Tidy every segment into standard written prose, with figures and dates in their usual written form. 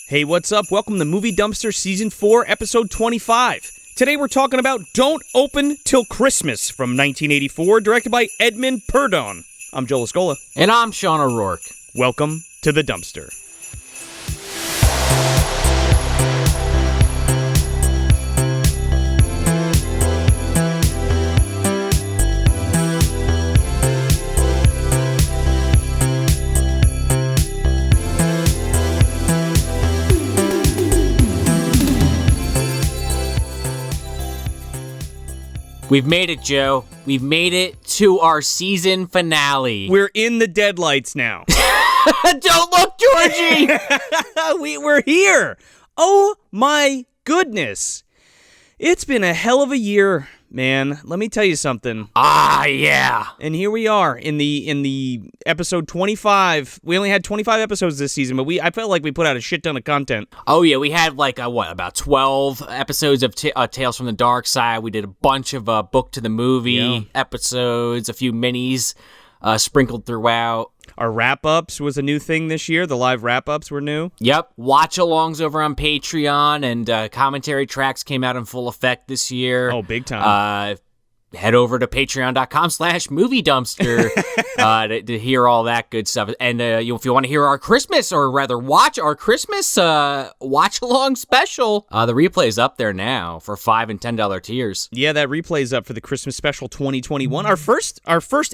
Hey, what's up? Welcome to Movie Dumpster Season 4, Episode 25. Today we're talking about Don't Open Till Christmas from 1984, directed by Edmund Purdom. I'm Joel Escola. And I'm Sean O'Rourke. Welcome to the Dumpster. We've made it, Joe. We've made it to our season finale. We're in the deadlights now. Don't look, Georgie! We're here. Oh my goodness. It's been a hell of a year, man. Let me tell you something. Ah, yeah. And here we are in the episode 25. We only had 25 episodes this season, but I felt like we put out a shit ton of content. Oh, yeah. We had about 12 episodes of Tales from the Dark Side. We did a bunch of Book to the Movie episodes, a few minis sprinkled throughout. Our wrap-ups was a new thing this year. The live wrap-ups were new. Yep. Watch-alongs over on Patreon, and commentary tracks came out in full effect this year. Oh, big time. Head over to patreon.com/moviedumpster to hear all that good stuff. And if you want to hear our Christmas, or rather watch our Christmas watch-along special, the replay is up there now for $5 and $10 tiers. Yeah, that replay is up for the Christmas special 2021. Our first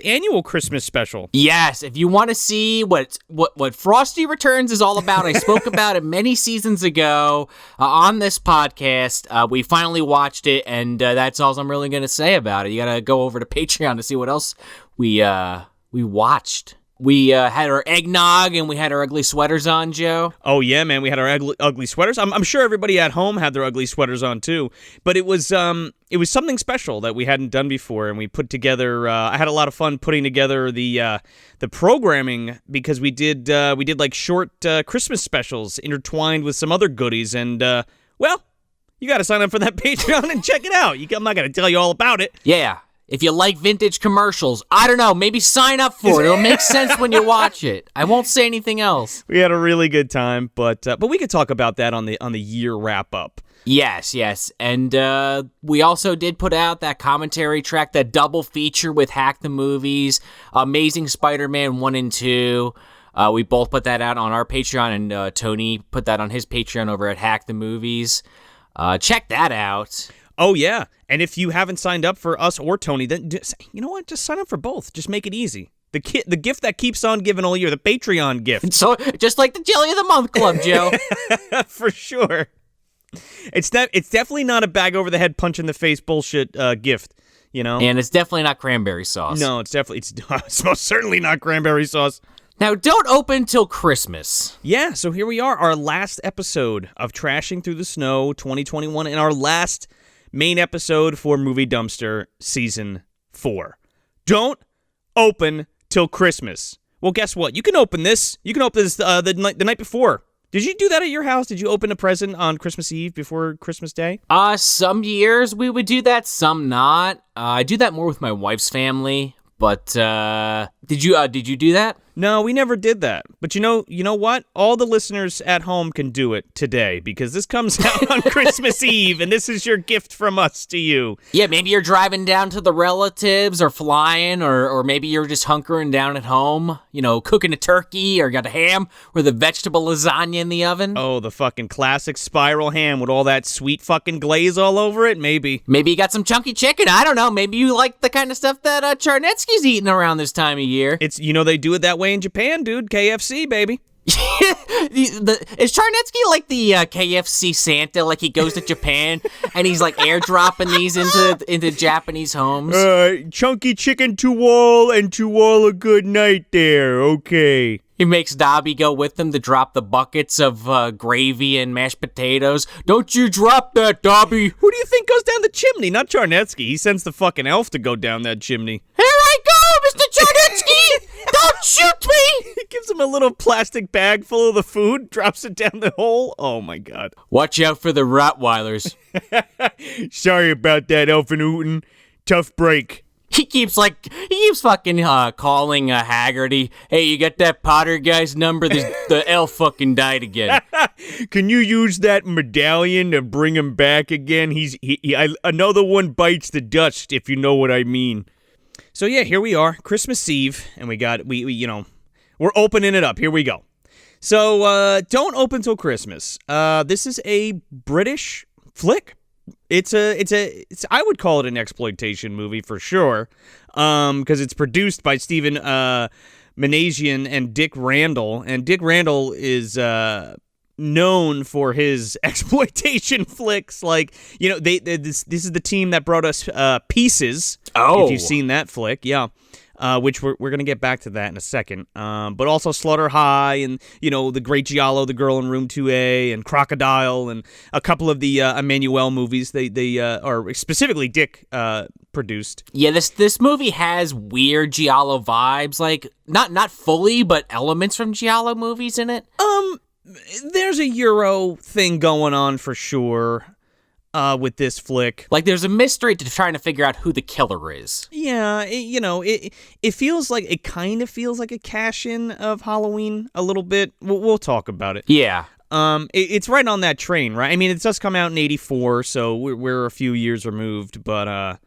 annual Christmas special. Yes, if you want to see what Frosty Returns is all about, I spoke about it many seasons ago on this podcast. We finally watched it, and that's all I'm really going to say about it. You gotta go over to Patreon to see what else we watched. We had our eggnog and we had our ugly sweaters on, Joe. Oh yeah, man, we had our ugly sweaters. I'm sure everybody at home had their ugly sweaters on too. But it was something special that we hadn't done before, and we put together. I had a lot of fun putting together the programming, because we did like short Christmas specials intertwined with some other goodies, and well. You got to sign up for that Patreon and check it out. I'm not going to tell you all about it. Yeah. If you like vintage commercials, I don't know, maybe sign up for it. It'll make sense when you watch it. I won't say anything else. We had a really good time, but we could talk about that on the year wrap up. Yes. And we also did put out that commentary track, that double feature with Hack the Movies, Amazing Spider-Man 1 and 2. We both put that out on our Patreon, and Tony put that on his Patreon over at Hack the Movies. Check that out. Oh, yeah. And if you haven't signed up for us or Tony, then you know what? Just sign up for both. Just make it easy. The gift that keeps on giving all year, the Patreon gift. So, just like the Jelly of the Month Club, Joe. For sure. It's definitely not a bag over the head, punch in the face bullshit gift, you know? And it's definitely not cranberry sauce. No, it's most certainly not cranberry sauce. Now, don't open till Christmas. Yeah, so here we are, our last episode of Trashing Through the Snow 2021, and our last main episode for Movie Dumpster Season 4. Don't open till Christmas. Well, guess what? You can open this. You can open this the night before. Did you do that at your house? Did you open a present on Christmas Eve before Christmas Day? Some years we would do that, some not. I do that more with my wife's family. But did you do that? No, we never did that. But you know what? All the listeners at home can do it today, because this comes out on Christmas Eve, and this is your gift from us to you. Yeah, maybe you're driving down to the relatives, or flying, or maybe you're just hunkering down at home, cooking a turkey, or got a ham with a vegetable lasagna in the oven. Oh, the fucking classic spiral ham with all that sweet fucking glaze all over it, maybe. Maybe you got some chunky chicken, I don't know. Maybe you like the kind of stuff that Charnetsky's eating around this time of year. It's, they do it that way in Japan, dude. KFC, baby. Is Charnetsky like the KFC Santa? Like, he goes to Japan and he's like airdropping these into Japanese homes? Chunky chicken to all, and to all a good night there. Okay. He makes Dobby go with him to drop the buckets of gravy and mashed potatoes. Don't you drop that, Dobby. Who do you think goes down the chimney? Not Charnetsky. He sends the fucking elf to go down that chimney. Here I go, Mr. Charnetsky! Don't shoot me! He gives him a little plastic bag full of the food, drops it down the hole. Oh, my God. Watch out for the Rottweilers. Sorry about that, Elfin Hooten. Tough break. He keeps fucking calling Haggerty. Hey, you got that Potter guy's number? The elf fucking died again. Can you use that medallion to bring him back again? Another one bites the dust, if you know what I mean. So yeah, here we are, Christmas Eve, and we're opening it up. Here we go. So don't open till Christmas. This is a British flick. It's I would call it an exploitation movie for sure, because it's produced by Stephen Manasian and Dick Randall, and Dick Randall is known for his exploitation flicks. Like, this is the team that brought us Pieces. Oh, if you've seen that flick, yeah. Which we're gonna get back to that in a second. But also Slaughter High, and the Great Giallo, The Girl in Room 2A, and Crocodile, and a couple of the Emmanuel movies. They are specifically Dick produced. Yeah, this movie has weird Giallo vibes, like not fully, but elements from Giallo movies in it. There's a Euro thing going on for sure. With this flick, like there's a mystery to trying to figure out who the killer is. Yeah, it kind of feels like a cash-in of Halloween a little bit. We'll talk about it. Yeah. It's right on that train, right? I mean, it does come out in '84, so we're a few years removed, but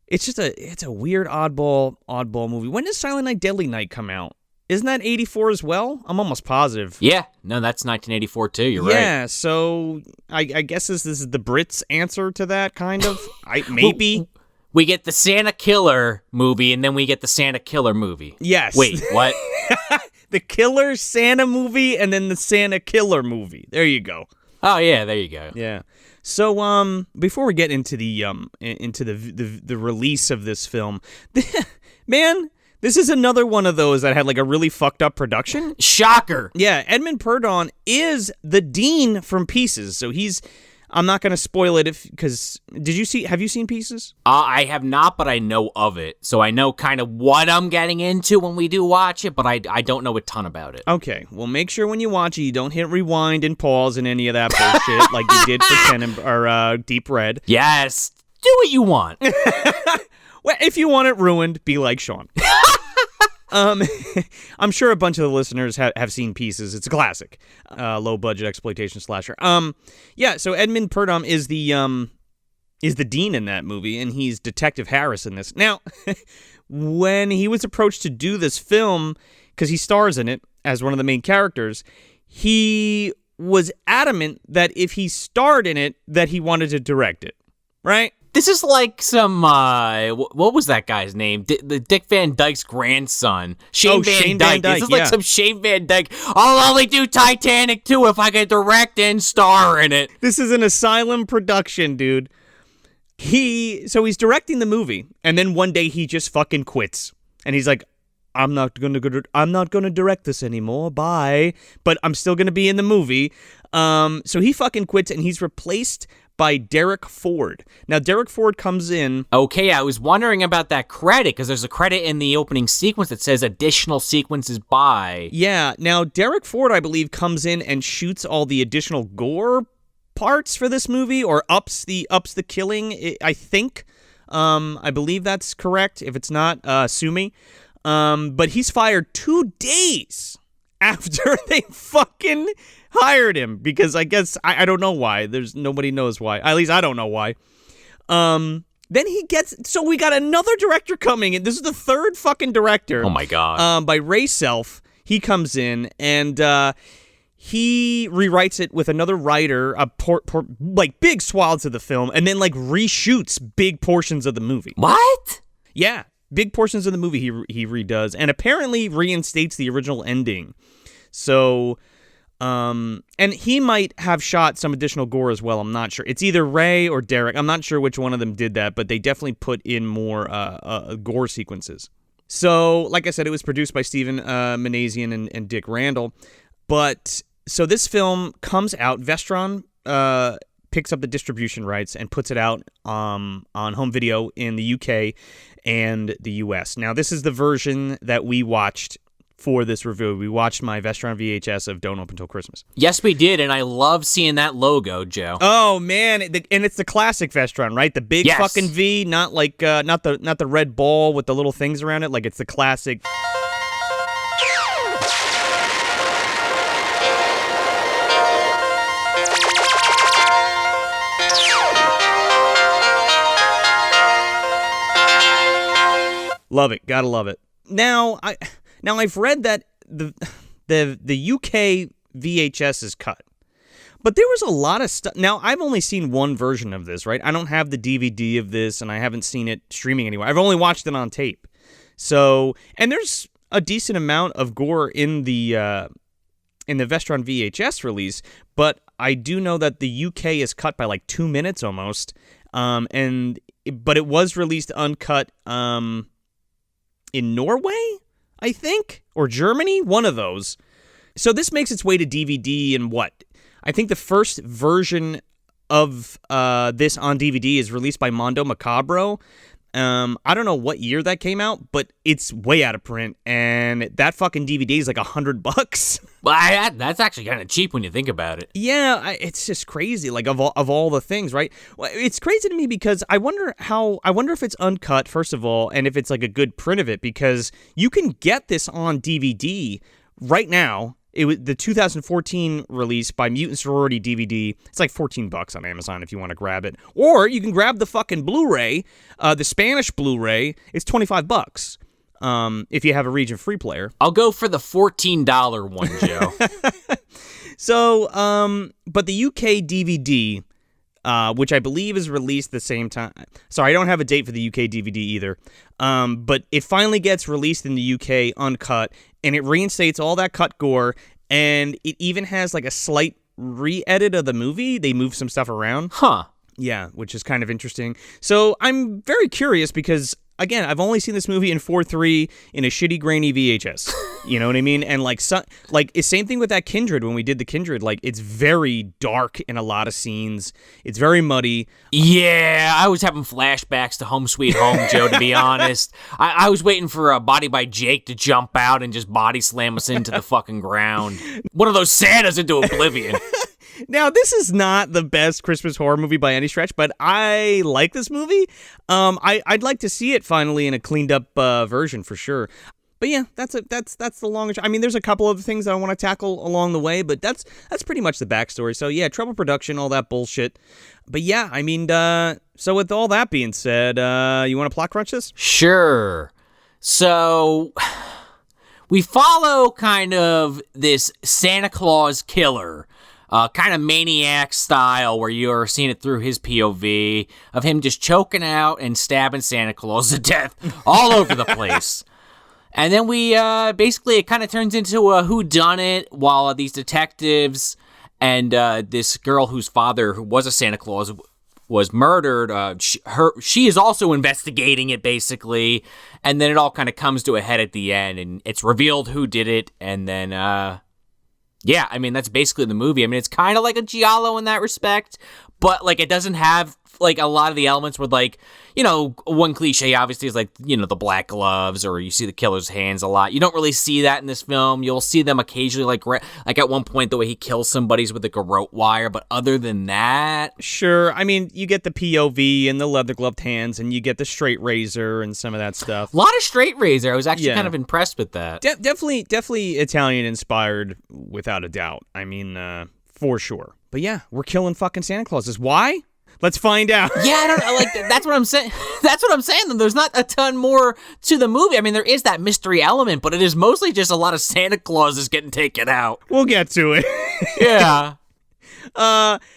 it's a weird oddball movie. When does Silent Night, Deadly Night come out? Isn't that 84 as well? I'm almost positive. Yeah, no, that's 1984 too. You're right. Yeah, so I guess this is the Brits' answer to that, kind of. Maybe. We get the Santa Killer movie, and then we get the Santa Killer movie. Yes. Wait, what? The Killer Santa movie, and then the Santa Killer movie. There you go. Oh yeah, there you go. Yeah. So before we get into the release of this film, man. This is another one of those that had like a really fucked up production. Shocker. Yeah, Edmund Purdom is the dean from Pieces. So I'm not going to spoil it because have you seen Pieces? I have not, but I know of it. So I know kind of what I'm getting into when we do watch it, but I don't know a ton about it. Okay, well make sure when you watch it, you don't hit rewind and pause and any of that bullshit like you did for Deep Red. Yes, do what you want. Well, if you want it ruined, be like Sean. I'm sure a bunch of the listeners have seen Pieces. It's a classic, low budget exploitation slasher. Yeah. So Edmund Purdom is the dean in that movie, and he's Detective Harris in this. Now, when he was approached to do this film, because he stars in it as one of the main characters, he was adamant that if he starred in it, that he wanted to direct it. Right. This is like some, what was that guy's name? The Dick Van Dyke's grandson. Shane Van Dyke. This is like some Shane Van Dyke. I'll only do Titanic 2 if I can direct and star in it. This is an Asylum production, dude. He's directing the movie, and then one day he just fucking quits. And he's like, I'm not gonna direct this anymore, bye. But I'm still gonna be in the movie. So he fucking quits, and he's replaced by Derek Ford. Now, Derek Ford comes in. Okay, I was wondering about that credit, because there's a credit in the opening sequence that says additional sequences by. Yeah, now Derek Ford, I believe, comes in and shoots all the additional gore parts for this movie, or ups the killing, I think. I believe that's correct. If it's not, sue me. But he's fired 2 days after they fucking hired him, because I guess I don't know why. Nobody knows why. At least I don't know why. Then so we got another director coming in. This is the third fucking director. Oh my god. By Ray Self. He comes in and he rewrites it with another writer, like big swaths of the film, and then like reshoots big portions of the movie. What? Yeah, big portions of the movie he redoes, and apparently reinstates the original ending. So. And he might have shot some additional gore as well. I'm not sure. It's either Ray or Derek. I'm not sure which one of them did that, but they definitely put in more gore sequences. So, like I said, it was produced by Stephen Manasian and Dick Randall. But so this film comes out. Vestron picks up the distribution rights and puts it out on home video in the UK and the US. Now, this is the version that we watched for this review. We watched my Vestron VHS of Don't Open Till Christmas. Yes, we did, and I love seeing that logo, Joe. Oh man, and it's the classic Vestron, right? The big fucking V, not like not the red ball with the little things around it. Like it's the classic. Love it, gotta love it. Now I've read that the UK VHS is cut, but there was a lot of stuff. Now I've only seen one version of this, right? I don't have the DVD of this, and I haven't seen it streaming anywhere. I've only watched it on tape. So, and there's a decent amount of gore in the Vestron VHS release, but I do know that the UK is cut by like 2 minutes almost, but it was released uncut in Norway, I think, or Germany, one of those. So this makes its way to DVD in what? I think the first version of this on DVD is released by Mondo Macabro. I don't know what year that came out, but it's way out of print, and that fucking DVD is like $100. Well, that's actually kind of cheap when you think about it. Yeah, it's just crazy. Like of all the things, right? Well, it's crazy to me because I wonder if it's uncut first of all, and if it's like a good print of it, because you can get this on DVD right now. It was the 2014 release by Mutant Sorority DVD. It's like $14 on Amazon if you want to grab it. Or you can grab the fucking Blu-ray, the Spanish Blu-ray. It's $25 if you have a region-free player. I'll go for the $14 one, Joe. So, but the UK DVD, which I believe is released the same time. Sorry, I don't have a date for the UK DVD either. But it finally gets released in the UK uncut, and it reinstates all that cut gore, and it even has like a slight re-edit of the movie. They move some stuff around. Huh. Yeah, which is kind of interesting. So I'm very curious because, again, I've only seen this movie in 4:3 in a shitty, grainy VHS. You know what I mean? And like, same thing with that Kindred when we did the Kindred. Like, it's very dark in a lot of scenes. It's very muddy. Yeah, I was having flashbacks to Home Sweet Home, Joe, to be honest. I was waiting for a Body by Jake to jump out and just body slam us into the fucking ground. One of those Santas into oblivion. Now, this is not the best Christmas horror movie by any stretch, but I like this movie. I'd like to see it finally in a cleaned up version for sure. But yeah, that's the longest. I mean, there's a couple of things that I want to tackle along the way, but that's pretty much the backstory. So yeah, Trouble Production, all that bullshit. But yeah, I mean, so with all that being said, you want to plot crunch this? Sure. So we follow kind of this Santa Claus killer. Kind of maniac style where you're seeing it through his POV of him just choking out and stabbing Santa Claus to death all over the place. And then we basically it kind of turns into a whodunit while these detectives and this girl whose father, who was a Santa Claus, was murdered. She is also investigating it basically, and then it all kind of comes to a head at the end, and it's revealed who did it, and then yeah, I mean, that's basically the movie. I mean, it's kind of like a giallo in that respect, but, like, it doesn't have, like, a lot of the elements with, like, you know, one cliche, obviously, is, like, you know, the black gloves, or you see the killer's hands a lot. You don't really see that in this film. You'll see them occasionally, like at one point, the way he kills somebody's with, like, a rope wire, but other than that... Sure, I mean, you get the POV and the leather-gloved hands, and you get the straight razor and some of that stuff. A lot of straight razor. I was actually kind of impressed with that. Definitely Italian-inspired, without a doubt. I mean, for sure. But yeah, we're killing fucking Santa Clauses. Why? Let's find out. Yeah, I don't know. Like, that's what I'm saying. That's what I'm saying. There's not a ton more to the movie. I mean, there is that mystery element, but it is mostly just a lot of Santa Clauses getting taken out. We'll get to it. Yeah.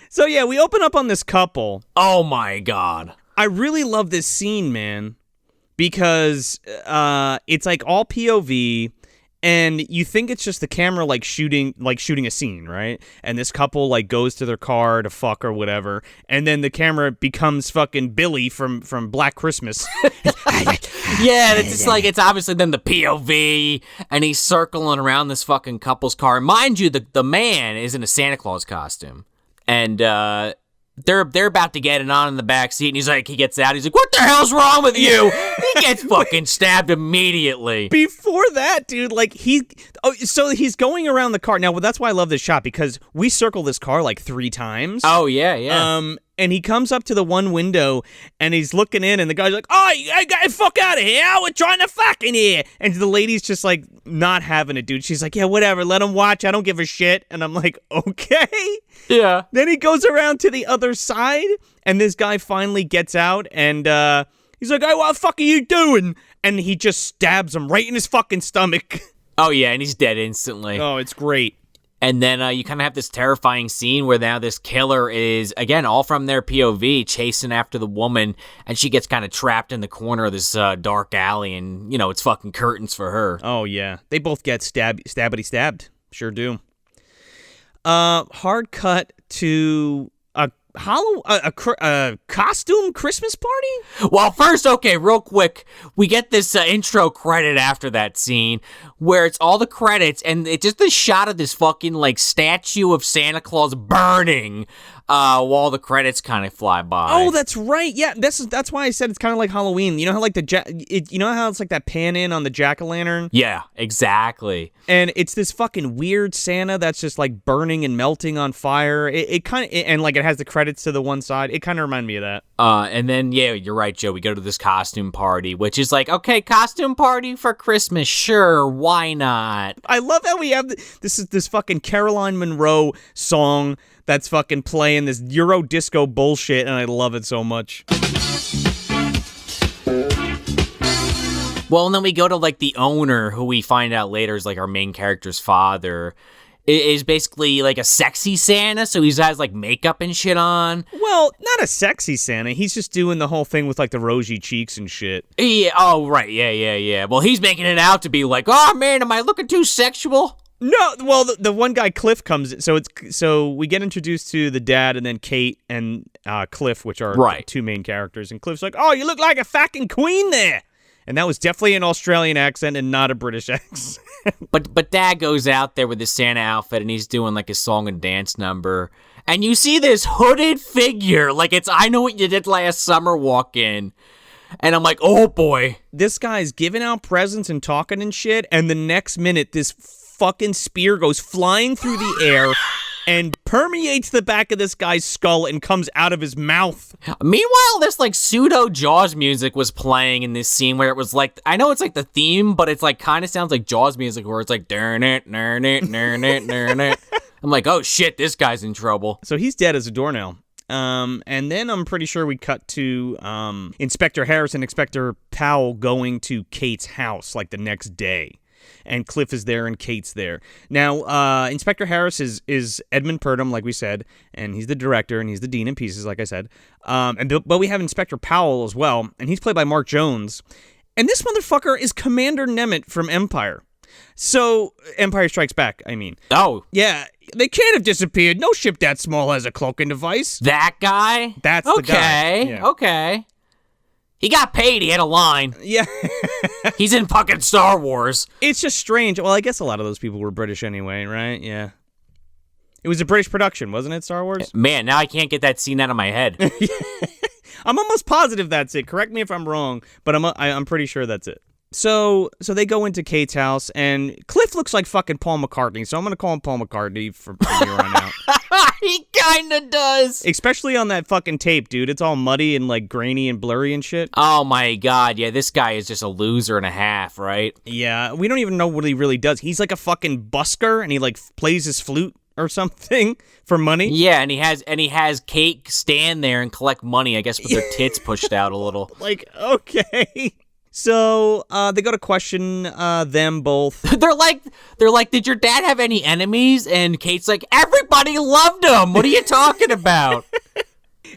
So yeah, we open up on this couple. Oh my God. I really love this scene, man, because it's like all POV. And you think it's just the camera like shooting a scene, right? And this couple like goes to their car to fuck or whatever, and then the camera becomes fucking Billy from Black Christmas. Yeah, it's just like it's obviously then the POV, and he's circling around this fucking couple's car. Mind you, the man is in a Santa Claus costume, and They're about to get it on in the back seat, and he gets out. He's like, "What the hell's wrong with you?" He gets fucking stabbed immediately. Before that, dude, like so he's going around the car. Now, well, that's why I love this shot, because we circle this car like 3 times. Oh yeah. And he comes up to the one window, and he's looking in, and the guy's like, "Oh, I got the fuck out of here! We're trying to fuck in here!" And the lady's just like not having it, dude. She's like, "Yeah, whatever. Let him watch. I don't give a shit." And I'm like, "Okay." Yeah. Then he goes around to the other side, and this guy finally gets out, and he's like, "Hey, what the fuck are you doing?" And he just stabs him right in his fucking stomach. Oh yeah, and he's dead instantly. Oh, it's great. And then you kind of have this terrifying scene where now this killer is, again, all from their POV, chasing after the woman, and she gets kind of trapped in the corner of this dark alley, and, it's fucking curtains for her. Oh, yeah. They both get stabbity-stabbed. Sure do. Hard cut to a costume Christmas party? Well, first, okay, real quick, we get this intro credit after that scene where it's all the credits, and it's just the shot of this fucking, like, statue of Santa Claus burning while the credits kind of fly by. Oh, that's right. Yeah, that's why I said it's kind of like Halloween. You know how like you know how it's like that pan in on the jack-o'-lantern? Yeah, exactly. And it's this fucking weird Santa that's just like burning and melting on fire. It kind of and like it has the credits to the one side. It kind of reminded me of that. And then yeah, you're right, Joe. We go to this costume party, which is like, okay, costume party for Christmas, sure, why not? I love how we have this fucking Caroline Monroe song that's fucking playing this Euro disco bullshit, and I love it so much. Well, and then we go to, like, the owner, who we find out later is, like, our main character's father, is basically, like, a sexy Santa, so he has, like, makeup and shit on. Well, not a sexy Santa. He's just doing the whole thing with, like, the rosy cheeks and shit. Yeah, oh, right, yeah. Well, he's making it out to be like, oh, man, am I looking too sexual? No, well, the one guy, Cliff, comes. So we get introduced to the dad, and then Kate and Cliff, which are the 2 main characters. And Cliff's like, "Oh, you look like a fucking queen there," and that was definitely an Australian accent and not a British accent. But Dad goes out there with his Santa outfit, and he's doing like a song and dance number, and you see this hooded figure, like it's "I Know What You Did Last Summer" walk in. And I'm like, oh boy, this guy's giving out presents and talking and shit, and the next minute this fucking spear goes flying through the air and permeates the back of this guy's skull and comes out of his mouth. Meanwhile, this like pseudo Jaws music was playing in this scene where it was like, I know it's like the theme, but it's like kind of sounds like Jaws music where it's like darn it. I'm like, oh shit, this guy's in trouble. So he's dead as a doornail. And then I'm pretty sure we cut to Inspector Harris and Inspector Powell going to Kate's house like the next day. And Cliff is there and Kate's there. Now, Inspector Harris is Edmund Purdom, like we said, and he's the director and he's the dean in pieces, like I said. But we have Inspector Powell as well, and he's played by Mark Jones. And this motherfucker is Commander Nemeth from Empire. So, Empire Strikes Back, I mean. Oh. Yeah, they can't have disappeared. No ship that small has a cloaking device. That guy? That's the guy. Yeah. Okay. He got paid. He had a line. Yeah. He's in fucking Star Wars. It's just strange. Well, I guess a lot of those people were British anyway, right? Yeah. It was a British production, wasn't it, Star Wars? Man, now I can't get that scene out of my head. I'm almost positive that's it. Correct me if I'm wrong, but I'm pretty sure that's it. So they go into Kate's house, and Cliff looks like fucking Paul McCartney, so I'm going to call him Paul McCartney from here on out. He kinda does. Especially on that fucking tape, dude. It's all muddy and like grainy and blurry and shit. Oh my god, yeah, this guy is just a loser and a half, right? Yeah, we don't even know what he really does. He's like a fucking busker, and he like plays his flute or something for money. Yeah, and he has Kate stand there and collect money, I guess, with their tits pushed out a little. Like, okay. So they go to question them both. They're like, did your dad have any enemies? And Kate's like, everybody loved him. What are you talking about?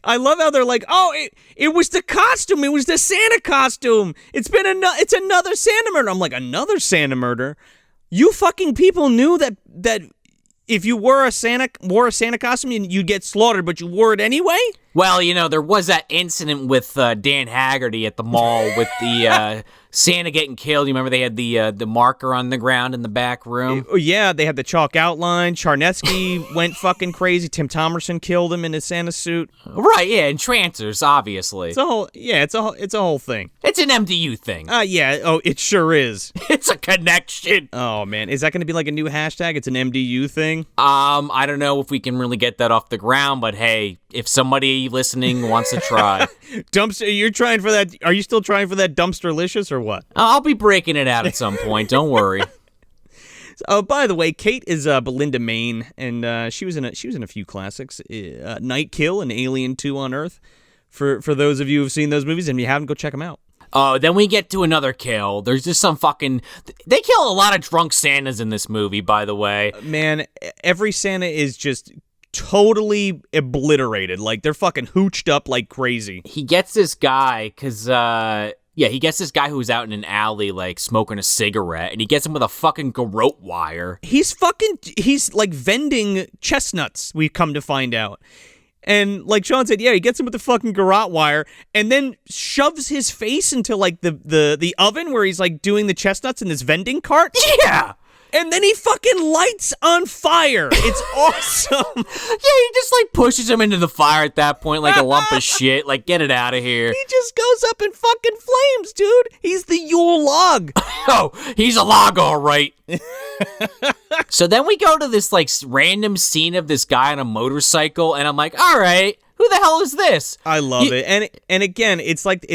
I love how they're like, oh, it was the costume. It was the Santa costume. It's another Santa murder. I'm like, another Santa murder? You fucking people knew that if you wore a Santa costume, you'd get slaughtered, but you wore it anyway? Well, there was that incident with Dan Haggerty at the mall with the Santa getting killed. You remember they had the marker on the ground in the back room? Yeah, they had the chalk outline. Charnetsky went fucking crazy. Tim Thomerson killed him in his Santa suit. Right, yeah, and Trancers, obviously. It's a whole thing. It's an MDU thing. Yeah, it sure is. It's a connection. Oh, man. Is that going to be like a new hashtag? It's an MDU thing? I don't know if we can really get that off the ground, but hey, if somebody listening wants to try. Dumpster, you're trying for that. Are you still trying for that Dumpsterlicious or what? I'll be breaking it out at some point. Don't worry. Oh, by the way, Kate is Belinda Mayne, and she was in a few classics. Night Kill and Alien 2 on Earth. For those of you who've seen those movies, and if you haven't, go check them out. Oh, then we get to another kill. There's just some fucking... They kill a lot of drunk Santas in this movie, by the way. Man, every Santa is just totally obliterated. Like, they're fucking hooched up like crazy. He gets this guy, because... he gets this guy who's out in an alley, like, smoking a cigarette, and he gets him with a fucking garrote wire. He's like vending chestnuts, we've come to find out. And like Sean said, yeah, he gets him with the fucking garrote wire and then shoves his face into like the oven where he's like doing the chestnuts in this vending cart. Yeah. And then he fucking lights on fire. It's awesome. Yeah, he just like pushes him into the fire at that point like a lump of shit. Like, get it out of here. He just goes up in fucking flames, dude. He's the Yule log. Oh, he's a log, all right. So then we go to this like random scene of this guy on a motorcycle, and I'm like, all right, who the hell is this? I love it. And again, it's like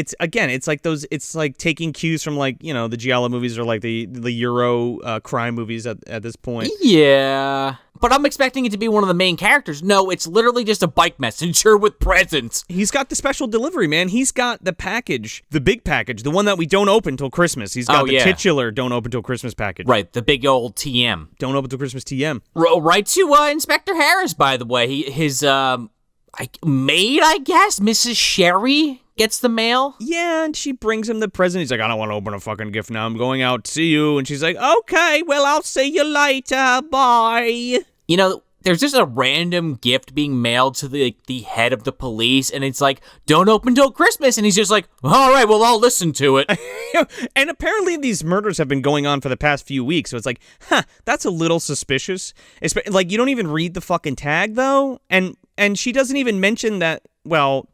taking cues from like, you know, the Giallo movies or like the Euro crime movies at this point. Yeah. But I'm expecting it to be one of the main characters. No, it's literally just a bike messenger with presents. He's got the special delivery, man. He's got the package, the big package, the one that we don't open till Christmas. He's got the titular don't open till Christmas package. Right, the big old TM. Don't open till Christmas TM. Right to Inspector Harris, by the way. His maid, I guess, Mrs. Sherry, gets the mail. Yeah, and she brings him the present. He's like, I don't want to open a fucking gift now. I'm going out to see you. And she's like, okay, well, I'll see you later. Bye. You know, there's just a random gift being mailed to the head of the police, and it's like, don't open till Christmas. And he's just like, all right, well, I'll listen to it. And apparently these murders have been going on for the past few weeks. So it's like, that's a little suspicious. Like, you don't even read the fucking tag, though. And she doesn't even mention that, well,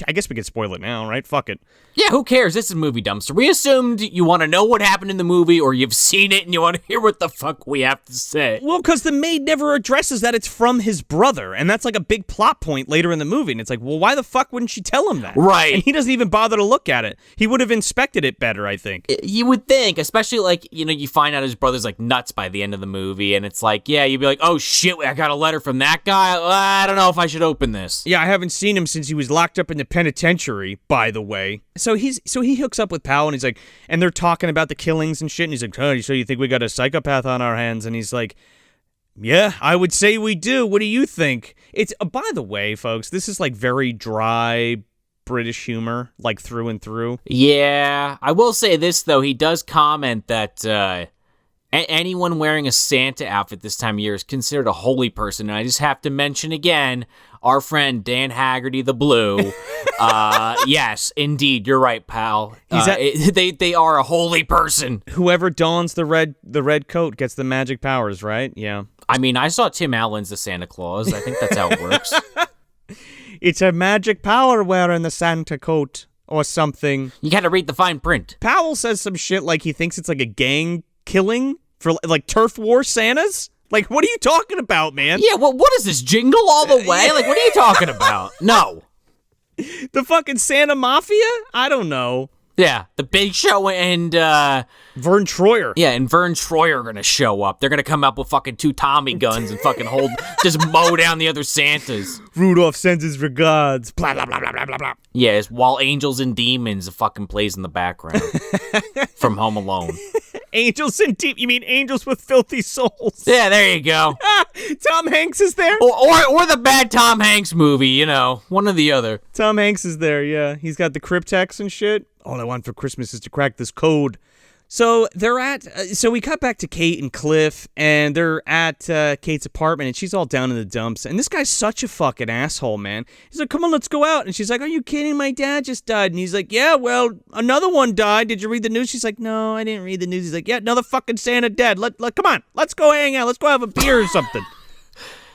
I guess we could spoil it now, right? Fuck it. Yeah, who cares? This is Movie Dumpster. We assumed you want to know what happened in the movie, or you've seen it and you want to hear what the fuck we have to say. Well, because the maid never addresses that it's from his brother, and that's like a big plot point later in the movie. And it's like, well, why the fuck wouldn't she tell him that? Right. And he doesn't even bother to look at it. He would have inspected it better, I think. You would think, especially like, you know, you find out his brother's like nuts by the end of the movie, and it's like, yeah, you'd be like, oh shit, I got a letter from that guy. I don't know if I should open this. Yeah, I haven't seen him since he was locked up in the penitentiary, by the way. So he hooks up with Powell, and he's like, and they're talking about the killings and shit, and he's like, oh, so you think we got a psychopath on our hands? And he's like, yeah, I would say we do. What do you think? It's, by the way, folks, this is like very dry British humor, like through and through. Yeah, I will say this, though. He does comment that anyone wearing a Santa outfit this time of year is considered a holy person. And I just have to mention again, our friend Dan Haggerty the Blue. Yes, indeed, you're right, pal. They are a holy person. Whoever dons the red coat gets the magic powers, right? Yeah. I mean, I saw Tim Allen's The Santa Claus. I think that's how it works. It's a magic power wearing the Santa coat or something. You gotta read the fine print. Powell says some shit like he thinks it's like a gang killing for like turf war Santas. Like, what are you talking about, man? Yeah, well, what is this, Jingle All the Way? Like, what are you talking about? No. The fucking Santa Mafia? I don't know. Yeah, the Big Show and, Vern Troyer. Yeah, and Vern Troyer are gonna show up. They're gonna come up with fucking 2 Tommy guns and fucking just mow down the other Santas. Rudolph sends his regards. Blah, blah, blah, blah, blah, blah, blah. Yes, while Angels and Demons fucking plays in the background. From Home Alone. Angels and you mean Angels with Filthy Souls? Yeah, there you go. Tom Hanks is there? Or the bad Tom Hanks movie, you know, one or the other. Tom Hanks is there, yeah. He's got the cryptex and shit. All I want for Christmas is to crack this code. So they're at. So we cut back to Kate and Cliff, and they're at Kate's apartment, and she's all down in the dumps. And this guy's such a fucking asshole, man. He's like, "Come on, let's go out." And she's like, "Are you kidding? My dad just died." And he's like, "Yeah, well, another one died. Did you read the news?" She's like, "No, I didn't read the news." He's like, "Yeah, another fucking Santa dead. Come on, let's go hang out. Let's go have a beer or something."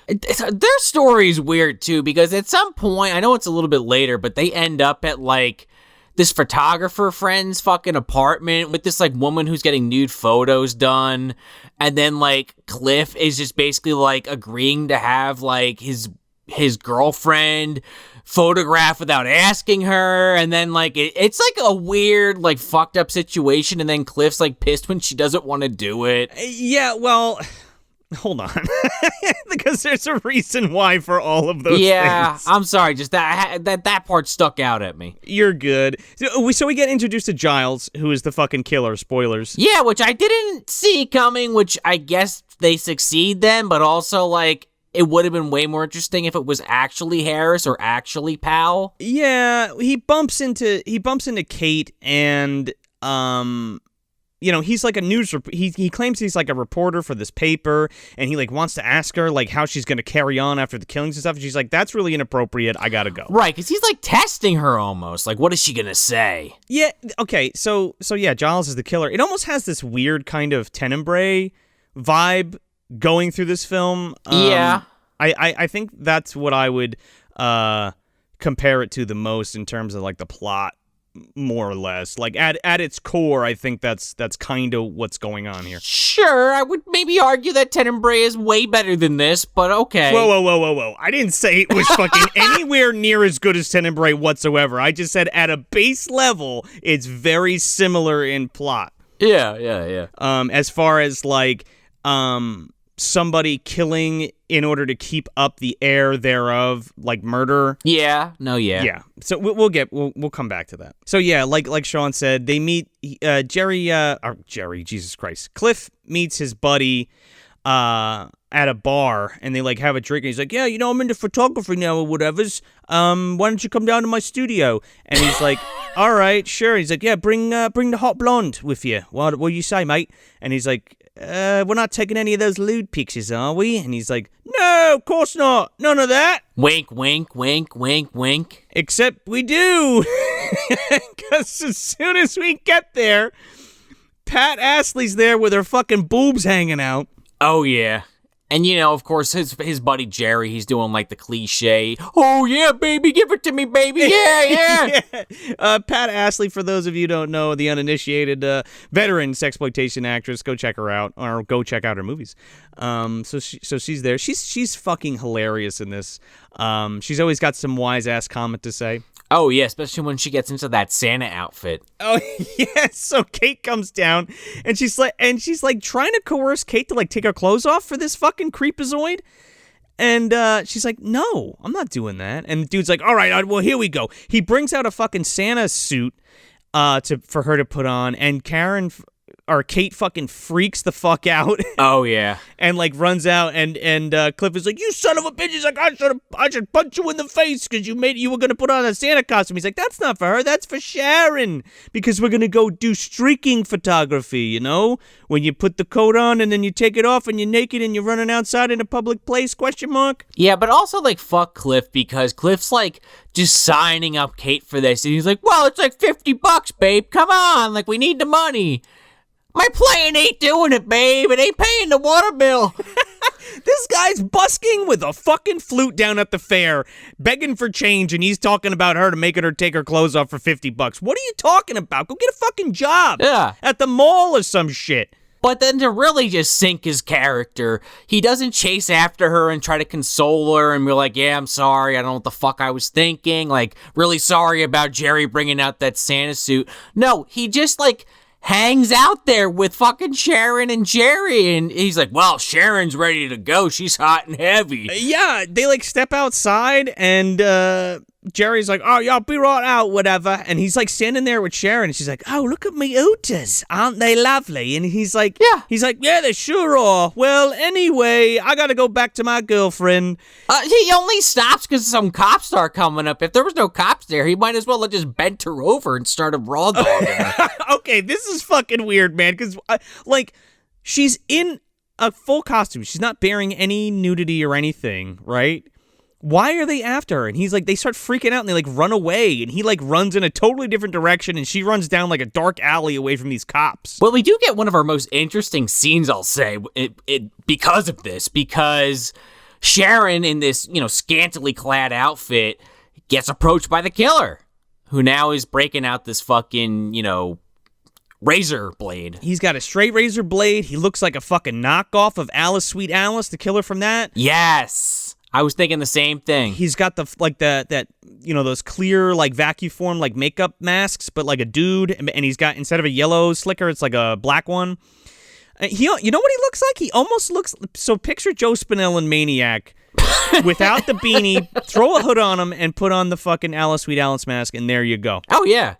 Their story is weird too, because at some point, I know it's a little bit later, but they end up at like this photographer friend's fucking apartment with this like woman who's getting nude photos done, and then like Cliff is just basically like agreeing to have like his girlfriend photograph without asking her, and then like it's like a weird like fucked up situation, and then Cliff's like pissed when she doesn't want to do it. Yeah, well, hold on. Because there's a reason why for all of those things. I'm sorry, just that part stuck out at me. You're good. So we get introduced to Giles, who is the fucking killer. Spoilers. Yeah, which I didn't see coming, which I guess they succeed then, but also like it would have been way more interesting if it was actually Harris or actually Powell. Yeah, he bumps into Kate, and he's like a he claims he's like a reporter for this paper, and he like wants to ask her like how she's going to carry on after the killings and stuff, and she's like, "That's really inappropriate. I got to go." Right, cuz he's like testing her almost. Like, what is she going to say? Yeah, okay. So yeah, Giles is the killer. It almost has this weird kind of Tenebrae vibe going through this film. Yeah. I think that's what I would compare it to the most in terms of like the plot, more or less. Like at its core, I think that's kind of what's going on here. Sure, I would maybe argue that Tenebrae is way better than this, but okay. Whoa. I didn't say it was fucking anywhere near as good as Tenebrae whatsoever. I just said at a base level, it's very similar in plot. Yeah. As far as like somebody killing in order to keep up the air thereof, like murder. Yeah. So we'll come back to that. So yeah, like Sean said, they meet Jerry, Jesus Christ. Cliff meets his buddy at a bar, and they like have a drink, and he's like, "Yeah, I'm into photography now or whatever's. Why don't you come down to my studio?" And he's like, "All right, sure." He's like, "Yeah, bring the hot blonde with you. What do you say, mate?" And he's like, "We're not taking any of those lewd pictures, are we?" And he's like, "No, of course not. None of that." Wink, wink, wink, wink, wink. Except we do. Because as soon as we get there, Pat Astley's there with her fucking boobs hanging out. Oh, yeah. And, of course, his buddy Jerry, he's doing, like, the cliche, "Oh, yeah, baby, give it to me, baby, yeah." Yeah. Pat Astley, for those of you who don't know, the uninitiated veteran sexploitation actress, go check her out, or go check out her movies. So she's there. She's fucking hilarious in this. She's always got some wise-ass comment to say. Oh, yeah, especially when she gets into that Santa outfit. Oh, yeah, so Kate comes down, and she's like trying to coerce Kate to like take her clothes off for this fucking creepazoid. And she's like, "No, I'm not doing that." And the dude's like, "All right, well, here we go." He brings out a fucking Santa suit for her to put on, and Kate fucking freaks the fuck out. Oh, yeah. And like runs out, and Cliff is like, "You son of a bitch." He's like, I should punch you in the face because you were going to put on a Santa costume." He's like, "That's not for her, that's for Sharon, because we're going to go do streaking photography, when you put the coat on and then you take it off and you're naked and you're running outside in a public place, ? Yeah, but also like fuck Cliff, because Cliff's like just signing up Kate for this, and he's like, "Well, it's like $50, babe, come on, like we need the money. My plane ain't doing it, babe. It ain't paying the water bill." This guy's busking with a fucking flute down at the fair, begging for change, and he's talking about her to making her take her clothes off for $50. What are you talking about? Go get a fucking job. Yeah. At the mall or some shit. But then to really just sink his character, he doesn't chase after her and try to console her and be like, "Yeah, I'm sorry, I don't know what the fuck I was thinking. Like, really sorry about Jerry bringing out that Santa suit." No, he just like hangs out there with fucking Sharon and Jerry, and he's like, "Well, Sharon's ready to go. She's hot and heavy." Yeah, they like step outside, and Jerry's like, oh, yeah, I'll be right out, whatever. And he's like standing there with Sharon, and she's like, oh, look at me ooters. Aren't they lovely? And he's like, yeah, they sure are. Well, anyway, I gotta go back to my girlfriend. He only stops because some cops start coming up. If there was no cops there, he might as well have just bent her over and started raw dogging her. Okay, this is fucking weird, man, because, she's in a full costume. She's not bearing any nudity or anything, right? Why are they after her? And he's like, they start freaking out and they like run away, and he like runs in a totally different direction, and she runs down like a dark alley away from these cops. Well, we do get one of our most interesting scenes, I'll say, because of this, because Sharon in this, scantily clad outfit gets approached by the killer, who now is breaking out this fucking, razor blade. He's got a straight razor blade. He looks like a fucking knockoff of Alice, Sweet Alice, the killer from that. Yes. I was thinking the same thing. He's got those clear like vacuum form like makeup masks, but like a dude, and he's got, instead of a yellow slicker, it's like a black one. You know what he looks like? He almost looks, so picture Joe Spinell in Maniac without the beanie, throw a hood on him, and put on the fucking Alice, Sweet Alice mask, and there you go. Oh yeah.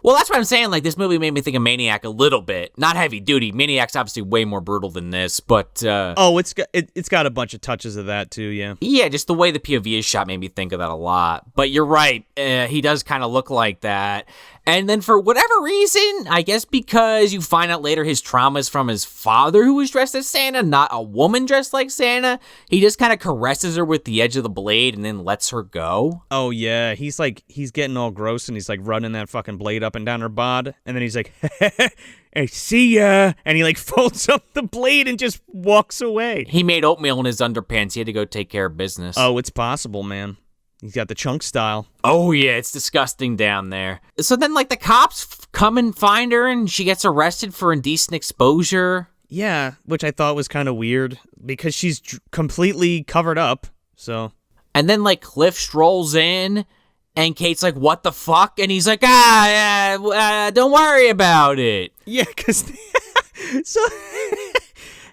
Well, that's what I'm saying. Like, this movie made me think of Maniac a little bit. Not heavy duty. Maniac's obviously way more brutal than this, but... it's got a bunch of touches of that, too, yeah. Yeah, just the way the POV is shot made me think of that a lot. But you're right. He does kind of look like that. And then for whatever reason, I guess because you find out later his trauma is from his father who was dressed as Santa, not a woman dressed like Santa, he just kind of caresses her with the edge of the blade and then lets her go. Oh, yeah. He's getting all gross, and he's like running that fucking blade up and down her bod. And then he's like, I see ya. And he like folds up the blade and just walks away. He made oatmeal in his underpants. He had to go take care of business. Oh, it's possible, man. He's got the chunk style. Oh, yeah, it's disgusting down there. So then, like, the cops come and find her, and she gets arrested for indecent exposure. Yeah, which I thought was kind of weird, because she's completely covered up, so... And then, like, Cliff strolls in, and Kate's like, what the fuck? And he's like, don't worry about it. Yeah, because... so...